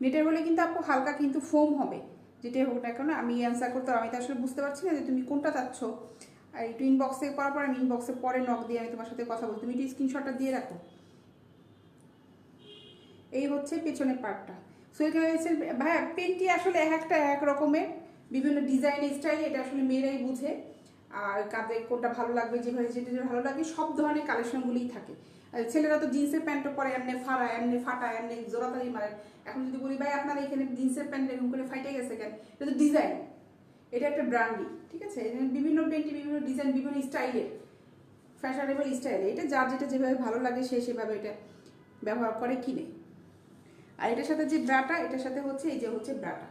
Speaker 1: নেটের হলে কিন্তু আপু হালকা কিন্তু ফোম হবে, যেটাই হোক না কেন। আমি অ্যান্সার করতে, আমি তো আসলে বুঝতে পারছি না যে তুমি কোনটা চাচ্ছ। আর একটু ইনবক্সে করার পর আমি ইনবক্সে পরে নক দিয়ে আমি তোমার সাথে কথা বলছি, তুমি একটু স্ক্রিনশটটা দিয়ে রাখো। এই হচ্ছে পেছনের পার্টটা। সোয়েটার হয়েছে ভাইয়া, পেন্টি আসলে একটা এক রকমের, বিভিন্ন ডিজাইন স্টাইলে, এটা আসলে মেয়েরাই বুঝে। আর কাদের কোনটা ভালো লাগবে, যেভাবে যেটা ভালো লাগবে, সব ধরনের কালেকশনগুলিই থাকে। আর ছেলেরা তো জিন্সের প্যান্টও পরে এমনি ফাড়া, এমনি ফাটা, এমনি জোড়াতাড়ি মারে। এখন যদি বলি ভাই আপনার এখানে জিন্সের প্যান্ট এরকম করে ফাইটে গেছে কেন, এটা তো ডিজাইন, এটা একটা ব্র্যান্ডই, ঠিক আছে? বিভিন্ন পেন্টি, বিভিন্ন ডিজাইন, বিভিন্ন স্টাইলের, ফ্যাশনেবল স্টাইলে, এটা যার যেটা যেভাবে ভালো লাগে সে সেভাবে এটা ব্যবহার করে, কিনে। আর এটার সাথে যে ব্রাটা, এটার সাথে হচ্ছে এই যে হচ্ছে ব্রাটা,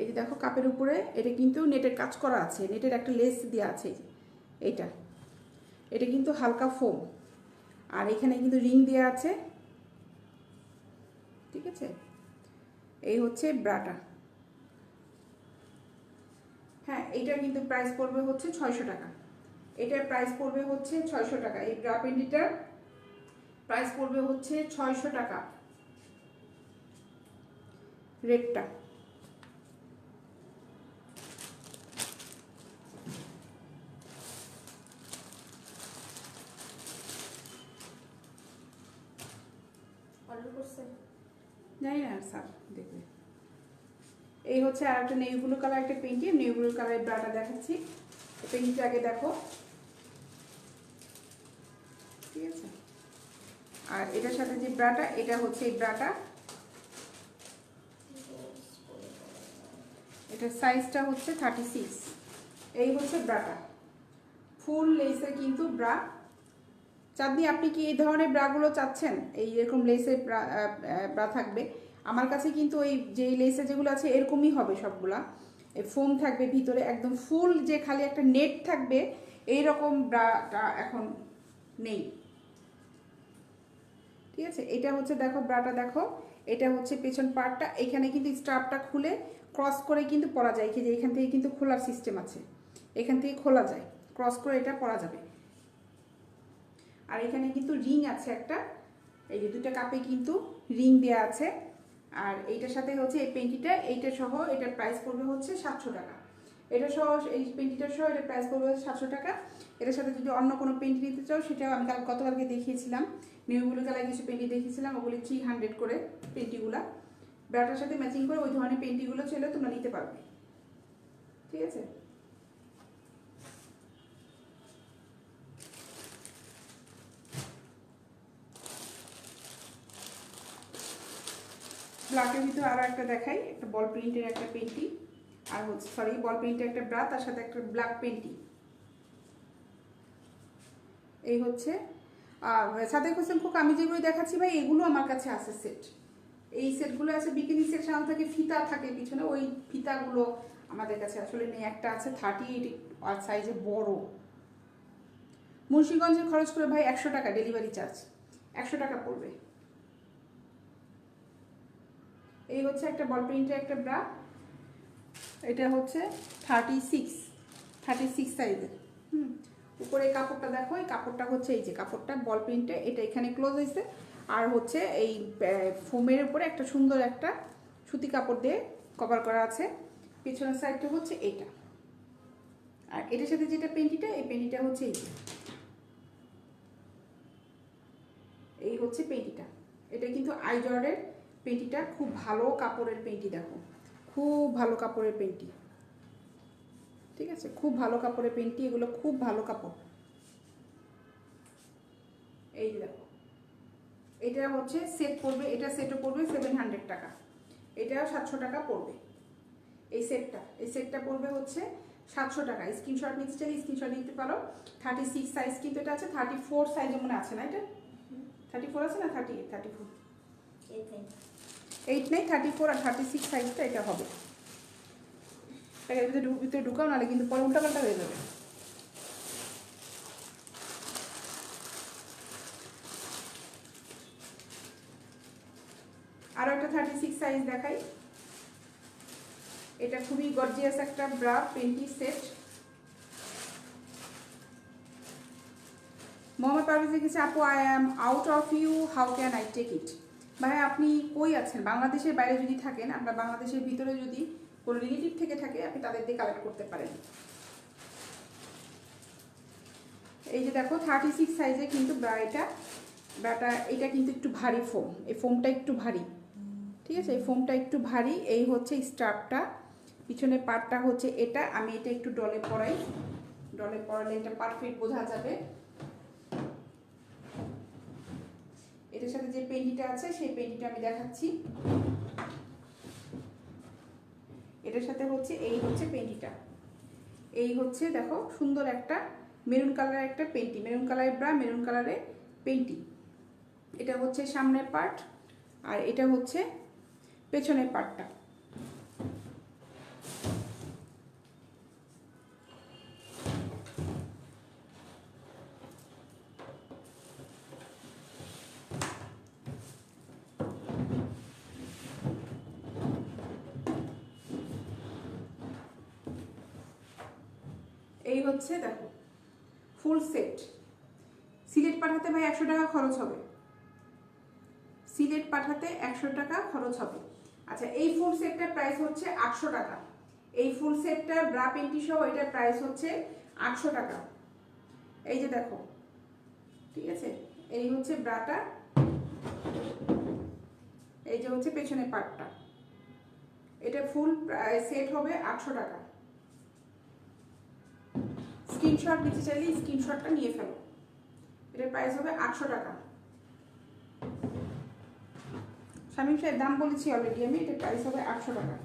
Speaker 1: এই যে দেখো কাপের উপরে এটা কিন্তু নেটের কাজ করা আছে, নেটের একটা লেস দেওয়া আছে। এইটা এটা কিন্তু হালকা ফোম, আর এখানে কিন্তু রিং দেওয়া আছে, ঠিক আছে। এই হচ্ছে ব্রাটা। হ্যাঁ, এইটার কিন্তু প্রাইস পড়বে হচ্ছে 600 টাকা। এটার প্রাইস পড়বে হচ্ছে 600 টাকা। এই ব্রা পেন্টিটার প্রাইস পড়বে হচ্ছে 600 টাকা, রেটটা।
Speaker 2: অর্ডার করছে
Speaker 1: জানি না স্যার, দেখবে। এই হচ্ছে আর একটা নেভি ব্লু কালার একটা পেন্টি, নেভি ব্লু কালারের ব্রাটা দেখাচ্ছি। পেন্টিটা আগে দেখো, ঠিক আছে। আর এটার সাথে যে ব্রাটা, এটা হচ্ছে এই ব্রাটা, এটার সাইজটা হচ্ছে 36। এই হচ্ছে ব্রাটা, ফুল লেসের কিন্তু ব্রা। চাঁদনি, আপনি কি এই ধরনের ব্রাগুলো চাচ্ছেন? এই এরকম লেসের ব্রা থাকবে আমার কাছে, কিন্তু ওই যে লেসের যেগুলো আছে এরকমই হবে সবগুলা। এই ফোম থাকবে ভিতরে, একদম ফুল যে খালি একটা নেট থাকবে এইরকম ব্রাটা এখন নেই, ঠিক আছে। এটা হচ্ছে দেখো ব্রাটা, দেখো এটা হচ্ছে পেছন পার্টটা। এখানে কিন্তু স্ট্রাপটা খুলে ক্রস করে কিন্তু পরা যায়, কি যে এখান থেকে কিন্তু খোলার সিস্টেম আছে, এখান থেকে খোলা যায়, ক্রস করে এটা পরা যাবে। আর এখানে কিন্তু রিং আছে একটা, এই যে দুটো কাপে কিন্তু রিং দেওয়া আছে। আর এইটার সাথে হচ্ছে এই পেন্টিটা, এইটা সহ এটার প্রাইস পড়বে হচ্ছে 700 টাকা। এটা সহ এই পেন্টিটার সহ এটার প্রাইস পড়বে 700 টাকা। এটার সাথে যদি অন্য কোনো পেন্টি নিতে চাও, সেটাও আমি গতকালকে দেখিয়েছিলাম, নিউ ব্লু কালার কিছু পেন্টি দেখিয়েছিলাম, ওগুলি 300 করে পেন্টিগুলা। ব্রাটার সাথে ম্যাচিং করে ওই ধরনের পেন্টিগুলো চাইলে তোমরা নিতে পারবে, ঠিক আছে। ব্ল্যাকের ভিতরে আরও একটা দেখাই, একটা বল প্রিন্টের একটা পেন্টি, আর হচ্ছে সরি বল প্রিন্টের একটা ব্রা, তার সাথে একটা ব্ল্যাক পেন্টি। এই হচ্ছে সাদেক হোসেন খোক, আমি যেগুলো দেখাচ্ছি ভাই এগুলো আমার কাছে আছে সেট। এই সেটগুলো আছে বিকিনি সেট, সামনে থাকে ফিতা থাকে পিছনে, ওই ফিতাগুলো আমাদের কাছে আসলে নেই। একটা আছে 38 আর সাইজে বড়। মুন্সিগঞ্জে খরচ করে ভাই 100 টাকা ডেলিভারি চার্জ, 100 টাকা পড়বে। এই হচ্ছে একটা বল প্রিন্টের একটা ব্রা, এটা হচ্ছে 36 সাইজের। উপরে কাপড়টা দেখো, এই কাপড়টা হচ্ছে এই যে কাপড়টা বল প্রিন্টে, এটা এখানে ক্লোজ হয়েছে। আর হচ্ছে এই ফোমের উপরে একটা সুন্দর একটা সুতি কাপড় দিয়ে কভার করা আছে। পিছনের সাইডটা হচ্ছে এইটা। আর এটার সাথে যেটা পেন্টিটা, এই পেন্টিটা হচ্ছে এই হচ্ছে পেন্টিটা। এটা কিন্তু আইজর্ডের পেন্টিটা, খুব ভালো কাপড়ের পেন্টি, দেখো খুব ভালো কাপড়ের পেন্টি, ঠিক আছে, খুব ভালো কাপড়ের পেন্টি, এগুলো খুব ভালো কাপড়। এই যে দেখো, এটা হচ্ছে সেট পড়বে, এটা সেটও পড়বে 700 টাকা, এটাও 700 টাকা পড়বে। এই সেটটা পড়বে হচ্ছে 700 টাকা। স্ক্রিনশট নিতে চাইলে স্ক্রিনশট নিতে পারো। 36 সাইজ কিন্তু এটা আছে, 34 সাইজ মনে আছে না, এটা 34 আছে না 38, 34 8 নেই, 34 আর 36 সাইজটা এটা হবে। প্যাকেটের ভিতরে ঢুকাও, নাহলে কিন্তু পরে উল্টাপাল্টা হয়ে যাবে। আরও একটা 36 সাইজ দেখাই। এটা খুবই গর্জিয়াস একটা bra panty set. Mohammad Parvez লিখেছে, আপু I am out of you, how can I take it. ভাই আপনি কই আছেন? বাংলাদেশের বাইরে যদি থাকেন, আপনার বাংলাদেশের ভিতরে যদি কোনো রিলেটিভ থেকে থাকে, আপনি তাদের দিয়ে কালেক্ট করতে পারেন। এই যে দেখো 36 সাইজে কিন্তু ব্রাটা এটা কিন্তু একটু ভারী ফোম, এই ফোমটা একটু ভারী, ঠিক আছে, এই ফোমটা একটু ভারী। এই হচ্ছে স্টাফটা, পিছনে পার্টটা হচ্ছে এটা। আমি এটা একটু ডলে পরাই, ডলে পরালে এটা পারফেক্ট বোঝা যাবে। এটার সাথে যে পেন্টিটা আছে সেই পেন্টিটা আমি দেখাচ্ছি। এটার সাথে হচ্ছে এই হচ্ছে পেন্টিটা, এই হচ্ছে দেখো সুন্দর একটা মেরুন কালারের একটা পেন্টি, মেরুন কালারের ব্রা, মেরুন কালারের পেন্টি। এটা হচ্ছে সামনের পার্ট, আর এটা হচ্ছে পেছনের পার্টটা। এই হচ্ছে দেখো ফুল সেট। সিলেট পাঠাতে ভাই 100 টাকা খরচ হবে, সিলেট পাঠাতে 100 টাকা খরচ হবে। আচ্ছা, এই ফুল সেটটার প্রাইস হচ্ছে 800 টাকা। এই ফুল সেটটার ব্রা পেন্টি সহ এটার প্রাইস হচ্ছে 800 টাকা। এই যে দেখো, ঠিক আছে, এই হচ্ছে ব্রাটা, এই যে হচ্ছে পেছনের পার্টটা। এটা ফুল সেট হবে 800 টাকা। স্ক্রিনশট নিতে চাইলে স্ক্রিনশটটা নিয়ে ফেলো। এটার প্রাইস হবে 800 টাকা। শামীম সাহেব দাম বলেছি অলরেডি আমি, এটার প্রাইস হবে 800 টাকা।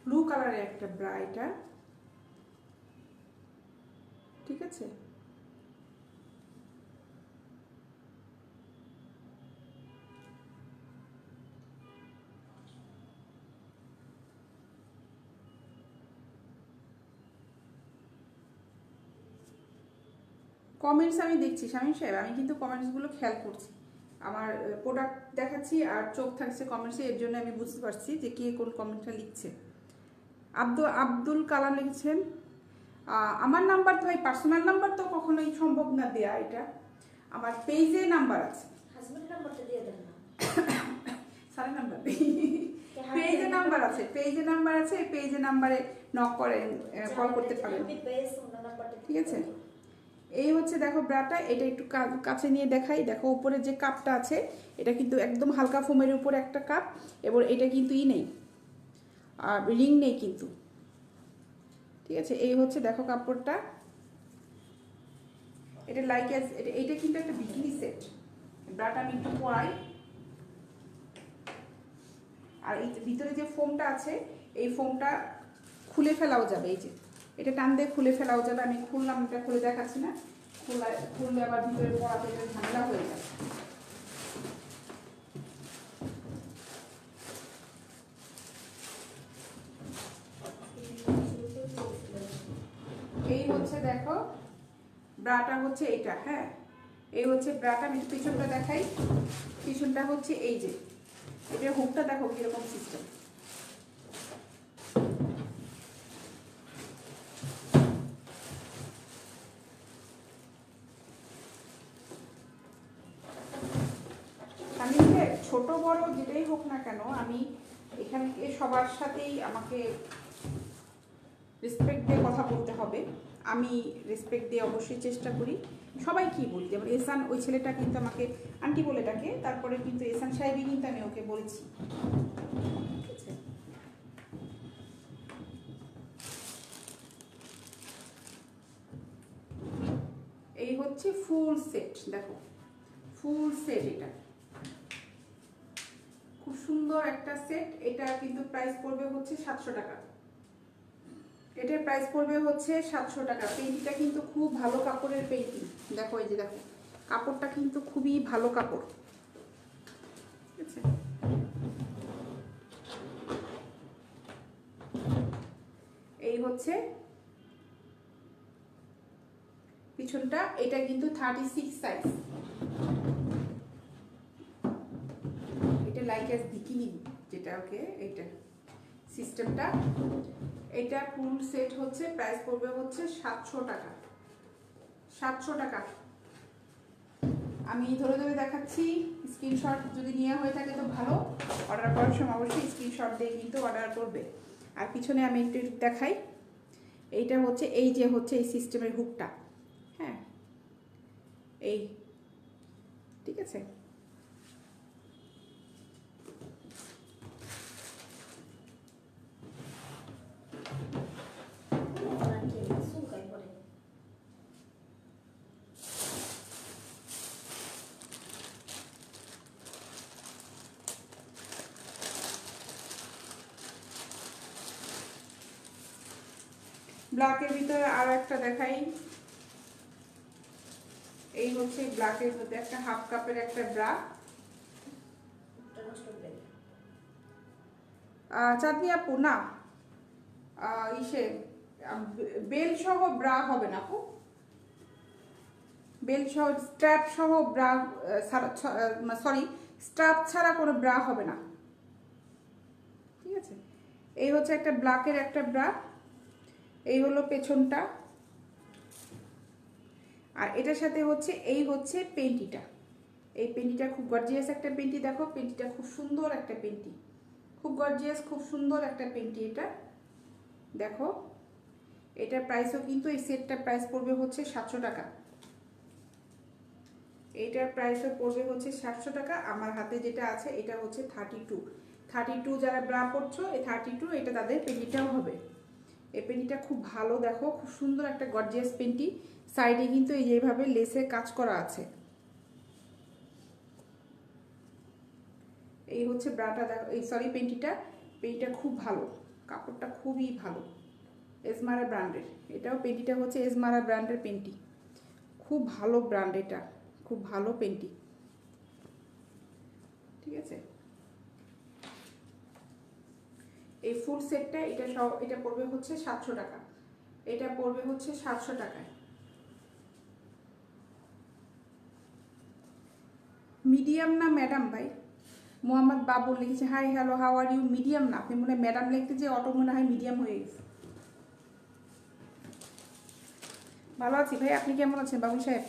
Speaker 1: ব্লু কালারের একটা ব্রা এটা, ঠিক আছে। কমেন্টস আমি দেখছি শামীম সাহেব, আমি কিন্তু কমেন্টসগুলো খেয়াল করছি। আমার প্রোডাক্ট দেখাচ্ছি আর চোখ থাকছে কমেন্টসে, এর জন্য আমি বুঝতে পারছি যে কে কোন কমেন্টটা লিখছে। আব্দুল কালাম লিখেছেন, আমার নাম্বার তো ভাই পার্সোনাল নাম্বার তো কখনোই সম্ভব না দেয়া, এটা আমার পেজে নাম্বার আছে।
Speaker 2: হাজবেন্ড নাম্বারটা দিয়ে দেন না।
Speaker 1: সারা নাম্বার পেজে নাম্বার আছে, পেজে নাম্বার আছে, পেজে নাম্বারে নক করেন, কল করতে পারেন, ঠিক আছে। এই হচ্ছে দেখো ব্রাটা, এটা একটু কাছে নিয়ে দেখাই। দেখো উপরে যে কাপটা আছে এটা কিন্তু একদম হালকা ফোমের উপরে একটা কাপ, এবং এটা কিন্তু নেই, আর রিং নেই কিন্তু, ঠিক আছে। এই হচ্ছে দেখো কাপড়টা, এটা লাইক এটা কিন্তু একটা বিকিনি সেট। ব্রাটা আমি একটু পরাই, আর এই ভিতরে যে ফোমটা আছে এই ফোমটা খুলে ফেলাও যাবে, এই যে এটা টান দিয়ে খুলে ফেলাও যাবে। আমি খুললাম, এটা খুলে দেখাচ্ছি না, খুললে আবার ভিতরে পড়াতে এটা ঝামেলা হয়ে যাবে। এই হচ্ছে দেখো ব্রাটা হচ্ছে এইটা, হ্যাঁ এই হচ্ছে ব্রাটা। আমি পিছনটা দেখাই, পিছনটা হচ্ছে এই যে এটার হুকটা দেখো কিরকম সিস্টেম। আমি ছোট বড় যেটাই হোক না কেন, আমি এখানে সবার সাথেই আমাকে রেসপেক্ট দিয়ে কথা বলতে হবে। আমি রেসপেক্ট দিয়ে অবশ্যই চেষ্টা করি। সবাই কি বলি, যেমন এসান ওই ছেলেটা কিন্তু আমাকে আন্টি বলে ডাকে, তারপরে কিন্তু এসান সাহেবই কিন্তু আমি ওকে বলছি, ঠিক আছে। এই হচ্ছে ফুল সেট, দেখো ফুল সেট, এটা খুব সুন্দর একটা সেট। এটা কিন্তু প্রাইস পড়বে হচ্ছে 700 টাকা। এটার প্রাইস পড়বে হচ্ছে 700 টাকা। পেইন্টিংটা কিন্তু খুব ভালো কাপড়ের পেইন্টিং, দেখো এই যে দেখো কাপড়টা কিন্তু খুবই ভালো কাপড়, ঠিক আছে। এই হচ্ছে পিছনটা, এটা কিন্তু 36 সাইজ, এটা লাইক অ্যাজ বিকিনি যেটা, ওকে এইটা সিস্টেমটা। এটা ফুল সেট হচ্ছে প্রাইস পড়বে হচ্ছে 700 টাকা। 700 টাকা। আমি ধরে ধরে দেখাচ্ছি, স্ক্রিনশট যদি নেওয়া হয়ে থাকে তো ভালো, অর্ডার করার সময় অবশ্যই স্ক্রিনশট দিয়ে কিন্তু অর্ডার করবে। আর পিছনে আমি একটু দেখাই, এইটা হচ্ছে এই যে হচ্ছে এই সিস্টেমের হুকটা, হ্যাঁ এই, ঠিক আছে। ব্ল্যাকের ভিতরে আরো একটা দেখাই। এই হচ্ছে ব্ল্যাকের মধ্যে একটা হাফ কাপের একটা ব্রা।
Speaker 2: এটা নষ্ট করে দিন।
Speaker 1: চাঁদনি আপু না, ইসে বেল সহ ব্রা হবে না আপু, বেল সহ স্ট্র্যাপ সহ ব্রা, সরি স্ট্র্যাপ ছাড়া কোনো ব্রা হবে না, ঠিক আছে। এই হচ্ছে একটা ব্ল্যাকের একটা ব্রা, এই হলো পেছনটা, আর এটার সাথে হচ্ছে এই হচ্ছে পেন্টিটা। এই পেন্টিটা খুব গর্জিয়াস একটা পেন্টি, দেখো পেন্টিটা খুব সুন্দর একটা পেন্টি, খুব গর্জিয়াস, খুব সুন্দর একটা পেন্টি এটা দেখো। এটার প্রাইসও কিন্তু এই সেটটার প্রাইস পড়বে হচ্ছে 700 টাকা। এইটার প্রাইসও পড়বে হচ্ছে 700 টাকা। আমার হাতে যেটা আছে এটা হচ্ছে 32 যারা ব্রা পড়ছো, এই 32 এটা তাদের পেন্টিটাও হবে। এই পেন্টিটা খুব ভালো, দেখো খুব সুন্দর একটা গর্জিয়াস পেন্টি। সাইডে কিন্তু এই যেভাবে লেসের কাজ করা আছে। এই হচ্ছে ব্রাটা, দেখো এই সরি পেন্টিটা খুব ভালো, কাপড়টা খুবই ভালো, এসমারা ব্র্যান্ডের। এটাও পেন্টিটা হচ্ছে এসমারা ব্র্যান্ডের পেন্টি, খুব ভালো ব্র্যান্ড, এটা খুব ভালো পেন্টি, ঠিক আছে। এই ফুল সেটটা এটা পড়বে হচ্ছে 700 টাকা, এটা পড়বে হচ্ছে 700 টাকায়। মিডিয়াম না ম্যাডাম ভাই? মোহাম্মদ বাবুল লিখেছে hi hello how are you. Medium না, আপনি মনে হয় ম্যাডাম লিখতে যে অটো মনে হয় মিডিয়াম হয়ে গেছে। ভালো আছি ভাই, আপনি কেমন আছেন বাবুল সাহেব?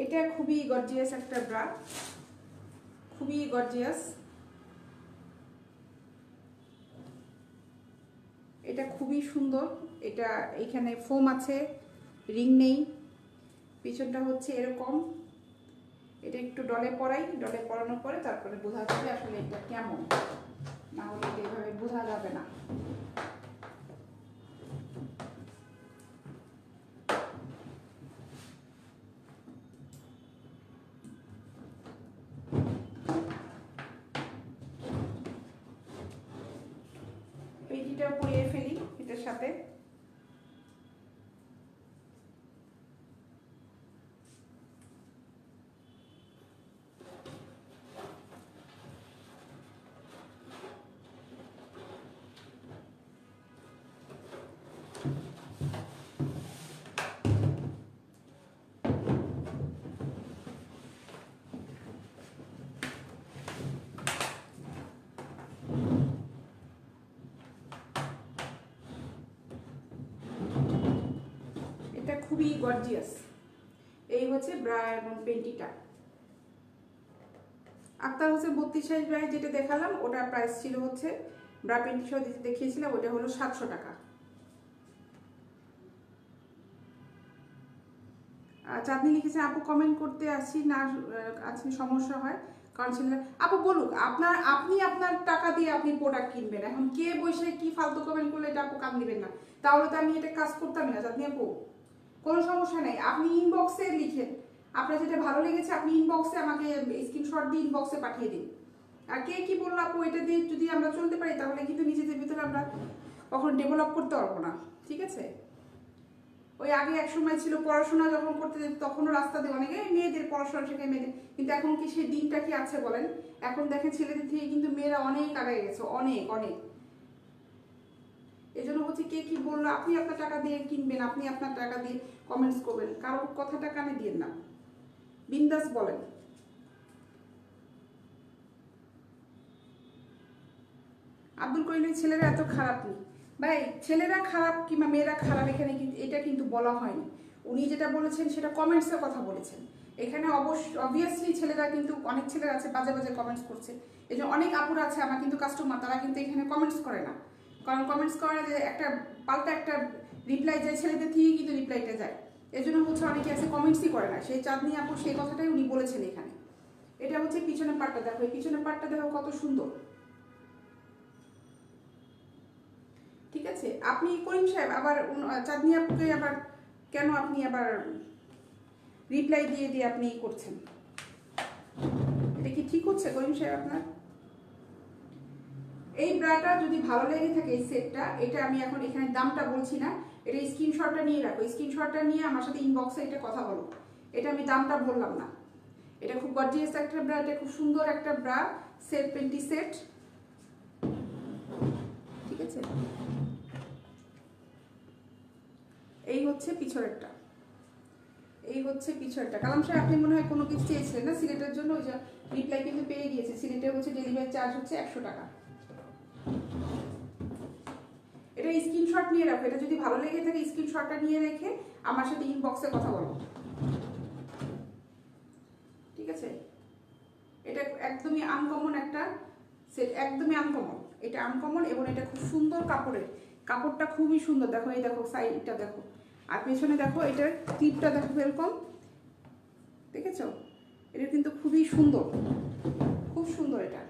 Speaker 1: এটা খুবই গর্জিয়াস একটা ব্রা, খুবই গর্জিয়াস, এটা খুবই সুন্দর। এটা এখানে ফোম আছে, রিং নেই, পিছনটা হচ্ছে এরকম। এটা একটু ডলে পরাই, ডলে পরানোর পরে তারপরে বোঝা যাবে আসলে এটা কেমন, না হলে এটা এভাবে বোঝা যাবে না। পেটিটা পরিয়ে ফেলি এটার সাথে। এটা খুবই গর্জিয়াস। এই হচ্ছে ব্রা এবং পেন্টিটা। আক্তার হোসেন 32 সাইজ ব্রাই যেটা দেখালাম ওটার প্রাইস ছিল হচ্ছে, ব্রা পেন্টি সহ যেটা দেখিয়েছিলাম ওটা হলো 700 টাকা। চাঁদনি লিখেছে আপু কমেন্ট করতে আসি না, আজকে সমস্যা হয় কারণ ছেলে। আপু বলুক আপনি আপনার টাকা দিয়ে আপনি প্রোডাক্ট কিনবেন, এখন কে বসে কি ফালতু কমেন্ট করলে এটা আপু কান দিবেন না, তাহলে তো আমি এটা কাজ করতাম না। চাঁদনি আপু কোনো সমস্যা নেই, আপনি ইনবক্সে লিখেন, আপনার যেটা ভালো লেগেছে আপনি ইনবক্সে আমাকে স্ক্রিনশট দিয়ে ইনবক্সে পাঠিয়ে দিন। আর কে কি বললো আপু এটা দিয়ে যদি আমরা চলতে পারি তাহলে কিন্তু নিজেদের ভিতরে আমরা কখন ডেভেলপ করতে পারবো না, ঠিক আছে। ওই আগে এক সময় ছিল পড়াশোনা যখন করতে যেত তখনও রাস্তা দিয়ে অনেকে মেয়েদের পড়াশোনা শেখায় মেয়েদের, কিন্তু এখন কি সেই দিনটা কি আছে বলেন? এখন দেখেন ছেলেদের থেকে কিন্তু মেয়েরা অনেক আগে গেছে, অনেক অনেক। এই জন্য হচ্ছে কে কি বললো, আপনি আপনার টাকা দিয়ে কিনবেন, আপনি আপনার টাকা দিয়ে কমেন্টস করবেন, কারোর কথাটা কানে দিয়েন না, বিন্দাস বলেন। আব্দুল করিমের ছেলেরা এত খারাপ নেই ভাই, ছেলেরা খারাপ কিংবা মেয়েরা খারাপ এখানে কিন্তু এটা কিন্তু বলা হয়নি। উনি যেটা বলেছেন সেটা কমেন্টসের কথা বলেছেন। এখানে অবভিয়াসলি ছেলেরা কিন্তু অনেক ছেলেরা আছে বাজে বাজে কমেন্টস করছে, এই যে অনেক আপুরা আছে আমার কিন্তু কাস্টমার, তারা কিন্তু এখানে কমেন্টস করে না, কারণ কমেন্টস করে যে একটা পাল্টা একটা রিপ্লাই যায়, ছেলেদের থেকেই কিন্তু রিপ্লাইটা যায়, এই জন্য হচ্ছে অনেকে আছে কমেন্টসই করে না। সেই চাঁদনি আপু সেই কথাটাই উনি বলেছেন এখানে। এটা হচ্ছে পিছনের পাটটা দেখো, এই পিছনের পাটটা দেখো কত সুন্দর, ঠিক আছে। আপনি করিম সাহেব আবার চাঁদনি আপুকে আবার কেন আপনি আবার রিপ্লাই দিয়ে দিয়ে আপনি করছেন? এটা কি ঠিক হচ্ছে করিম সাহেব আপনার? এই ব্রাটা যদি ভালো লেগে থাকে এই সেটটা, এটা আমি এখন এখানে দামটা বলছি না, এটা স্ক্রিনশটটা নিয়ে রাখো। স্ক্রিনশটটা নিয়ে আমার সাথে ইনবক্সে এটা কথা বলো। এটা আমি দামটা বললাম না। এটা খুব গর্জিয়াস একটা ব্রা, এটা খুব সুন্দর একটা ব্রা সেট, পেন্টি সেট। ঠিক আছে, এই হচ্ছে পিছনেরটা, এই হচ্ছে পিছনেরটা। কালাম সাহেব আপনি মনে হয় কোনো কিছু চেয়েছিলেন না সিলেটের জন্য, ওই যে রিপ্লাই কিন্তু পেয়ে গিয়েছে। সিলেটে হচ্ছে ডেলিভারি চার্জ হচ্ছে 100 টাকা। এটা স্ক্রিনশট নিয়ে রাখো। এটা যদি ভালো লেগে থাকে স্ক্রিনশটটা নিয়ে রেখে আমার সাথে ইনবক্সে কথা বলো। ঠিক আছে, এটা একদমই আনকমন একটা সেট, একদমই আনকমন। এটা আনকমন এবং এটা খুব সুন্দর কাপড়ের, কাপড়টা খুবই সুন্দর। দেখো এই দেখো সাইডটা দেখো, আর পেছনে দেখো এটার ক্লিপটা দেখো এরকম, দেখেছো? এটা কিন্তু খুবই সুন্দর, খুব সুন্দর এটা।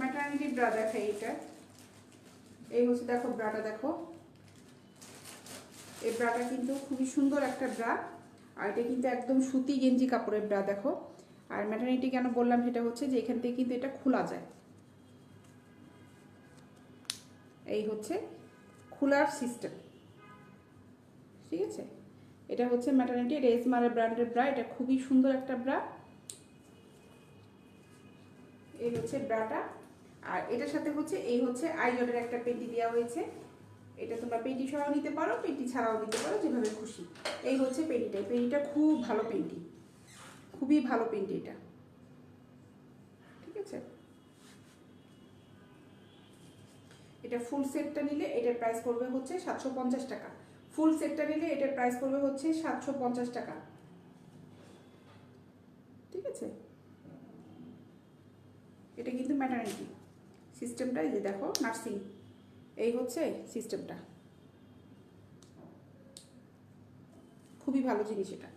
Speaker 1: ম্যাটারনিটি ব্রা দেখাই এটা। এই হচ্ছে দেখো ব্রাটা দেখো, এই ব্রাটা কিন্তু খুবই সুন্দর একটা ব্রা, আর এটা কিন্তু একদম সুতি গেঞ্জি কাপড়ের ব্রা দেখো। আর ম্যাটারনিটি কেন বললাম সেটা হচ্ছে যে এখান থেকে কিন্তু এটা খোলা যায়, এই হচ্ছে খোলার সিস্টেম। ঠিক আছে, এটা হচ্ছে ম্যাটারনিটি, এটা এসমারের ব্র্যান্ডের ব্রা, এটা খুবই সুন্দর একটা ব্রা। এই হচ্ছে ব্রাটা, আর এটার সাথে হচ্ছে এই হচ্ছে আইজনের একটা পেটি দেওয়া হয়েছে। এটা তোমরা পেটি সহ নিতে পারো, পেটি ছাড়াও নিতে পারো, যেভাবে খুশি। এই হচ্ছে পেটিটা, পেটিটা খুব ভালো পেন্টি, খুবই ভালো পেন্টি এটা। ঠিক আছে, এটা ফুল সেটটা নিলে এটার প্রাইস পড়বে হচ্ছে 750 টাকা। ফুল সেটটা নিলে এটার প্রাইস পড়বে হচ্ছে 750 টাকা। ঠিক আছে, এটা কিন্তু ম্যাটারনিটি সিস্টেমটা, এই যে দেখো নার্সিং, এই হচ্ছে সিস্টেমটা, খুবই ভালো জিনিস এটা।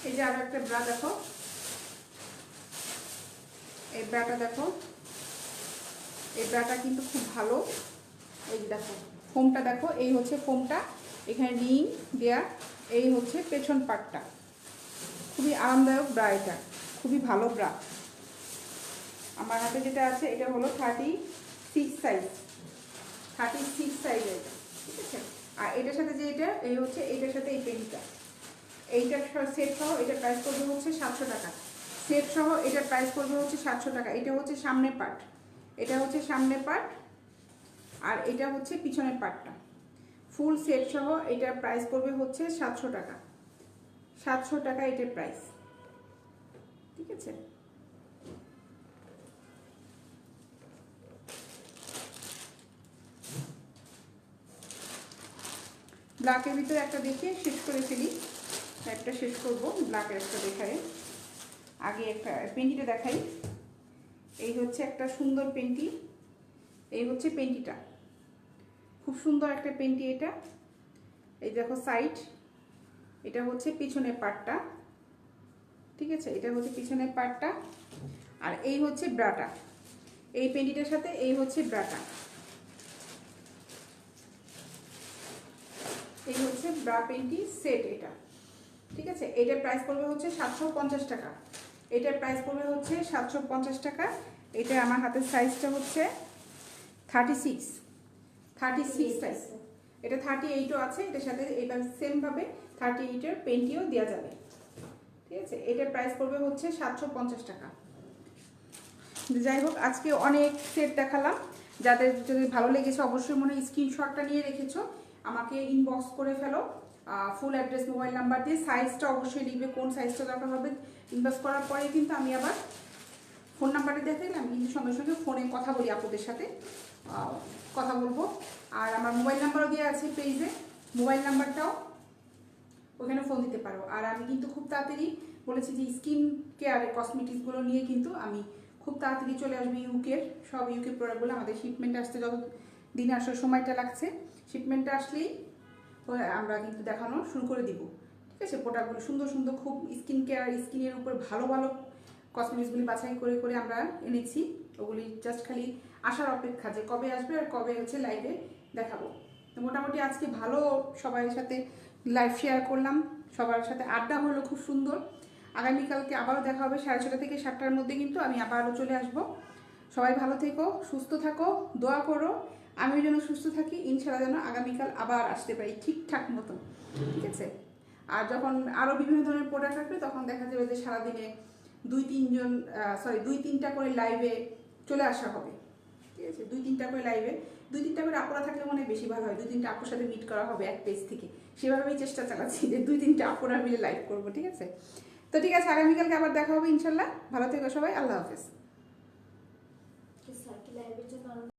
Speaker 1: এই যে আরো একটা ব্রা দেখো, এই ব্রাটা দেখো, এই ব্রাটা কিন্তু খুব ভালো। এই যে দেখো ফোমটা দেখো, এই হচ্ছে ফোমটা, এখানে রিং দেয়া, এই হচ্ছে পেছন পাটটা, খুবই আরামদায়ক ব্রা, এটা খুবই ভালো ব্রা। আমার হাতে যেটা আছে এটা হলো 36 সাইজ, 36 সাইজের। ঠিক আছে, আর এটার সাথে যে এটা, এই হচ্ছে এটার সাথে এই পেনটা, এইটার সেট সহ এটার প্রাইস পড়বে হচ্ছে 700 টাকা। সেট সহ এটার প্রাইস পড়বে হচ্ছে 700 টাকা। এটা হচ্ছে সামনের পার্ট, এটা হচ্ছে সামনের পার্ট, আর এটা হচ্ছে পিছনের পার্টটা। ফুল সেট সহ এটার প্রাইস পড়বে হচ্ছে 700 টাকা। 700 টাকা এটার প্রাইস। ঠিক আছে, ব্ল্যাকের ভিতরে একটা দেখিয়ে শেষ করে ফেলি, একটা শেষ করবো ব্ল্যাকের একটা দেখায়। আগে একটা পেন্টিটা দেখাই। এই হচ্ছে একটা সুন্দর পেন্টি, এই হচ্ছে পেন্টিটা, খুব সুন্দর একটা পেন্টি এটা। এই দেখো সাইড, এটা হচ্ছে পিছনের পার্টটা। ঠিক আছে, এটা হচ্ছে পিছনের পার্টটা, আর এই হচ্ছে ব্রাটা, এই পেন্টিটার সাথে এই হচ্ছে ব্রাটা, এই হচ্ছে ব্রা পেন্টি সেট এটা। ঠিক আছে, এটার প্রাইস পড়বে হচ্ছে 750 টাকা। এটার প্রাইস পড়বে হচ্ছে 750 টাকা। এটা আমার হাতের সাইজটা হচ্ছে 36 সাইজ, এটা 38ও আছে, এটার সাথে এটা সেমভাবে 38-এর পেন্টিও দেওয়া যাবে। ঠিক আছে, এটার প্রাইস পড়বে হচ্ছে 750 টাকা। যাই হোক, আজকে অনেক সেট দেখালাম, যাদের যদি ভালো লেগেছে অবশ্যই মনে হয় স্ক্রিনশটটা নিয়ে রেখেছো, আমাকে ইনবক্স করে ফেলো ফুল অ্যাড্রেস মোবাইল নাম্বার দিয়ে। সাইজটা অবশ্যই লিখবে, কোন সাইজটা দরকার হবে। ইনবক্স করার পরে কিন্তু আমি আবার ফোন নাম্বারটা দেখে আমি কিন্তু সঙ্গে সঙ্গে ফোনে কথা বলি, আপুদের সাথে কথা বলবো। আর আমার মোবাইল নাম্বারও দেওয়া আছে পেজে, মোবাইল নাম্বারটাও ওখানে ফোন দিতে পারো। আর আমি কিন্তু খুব তাড়াতাড়ি বলেছি যে স্কিন কেয়ারের কসমেটিক্সগুলো নিয়ে কিন্তু আমি খুব তাড়াতাড়ি চলে আসবে। ইউকের সব ইউকে প্রোডাক্টগুলো আমাদের শিপমেন্ট আসতে যত দিন আসার সময়টা লাগছে, শিপমেন্টটা আসলেই আমরা কিন্তু দেখানো শুরু করে দিব। ঠিক আছে, প্রোডাক্টগুলো সুন্দর সুন্দর খুব স্কিন কেয়ার, স্কিনের উপর ভালো ভালো কসমেটিক্সগুলি বাছাই করে করে আমরা এনেছি। ওগুলি জাস্ট খালি আসার অপেক্ষা যে কবে আসবে আর কবে হচ্ছে লাইভে দেখাবো। তো মোটামুটি আজকে ভালো সবার সাথে লাইভ শেয়ার করলাম, সবার সাথে আড্ডা হলো খুব সুন্দর। আগামীকালকে আবারও দেখা হবে 6:30 থেকে 7টার মধ্যে, কিন্তু আমি আবারও চলে আসব। সবাই ভালো থেকো, সুস্থ থাকো, দোয়া করো আমিও যেন সুস্থ থাকি, ইনশাআল্লাহ যেন আগামীকাল আবার আসতে পারি ঠিকঠাক মতো। ঠিক আছে, আর যখন আরও বিভিন্ন ধরনের প্রোডাক্ট আসবে তখন দেখা যাবে যে সারাদিনে 2-3টা করে লাইভে চলে আসা হবে। ঠিক আছে, 2-3টা করে লাইভে, 2-3টা করে আপুরা থাকলে মনে হয় বেশি ভালো হয়। 2-3টা আপুর সাথে মিট করা হবে এক পেজ থেকে, সেভাবেই চেষ্টা চালাচ্ছি যে 2-3টা আপুরা মিলে লাইভ করবো। ঠিক আছে, তো ঠিক আছে, আগামীকালকে আবার দেখা হবে ইনশাল্লাহ। ভালো থেকো সবাই, আল্লাহ হাফেজ।
Speaker 2: স্যার কি লাইভের জন্য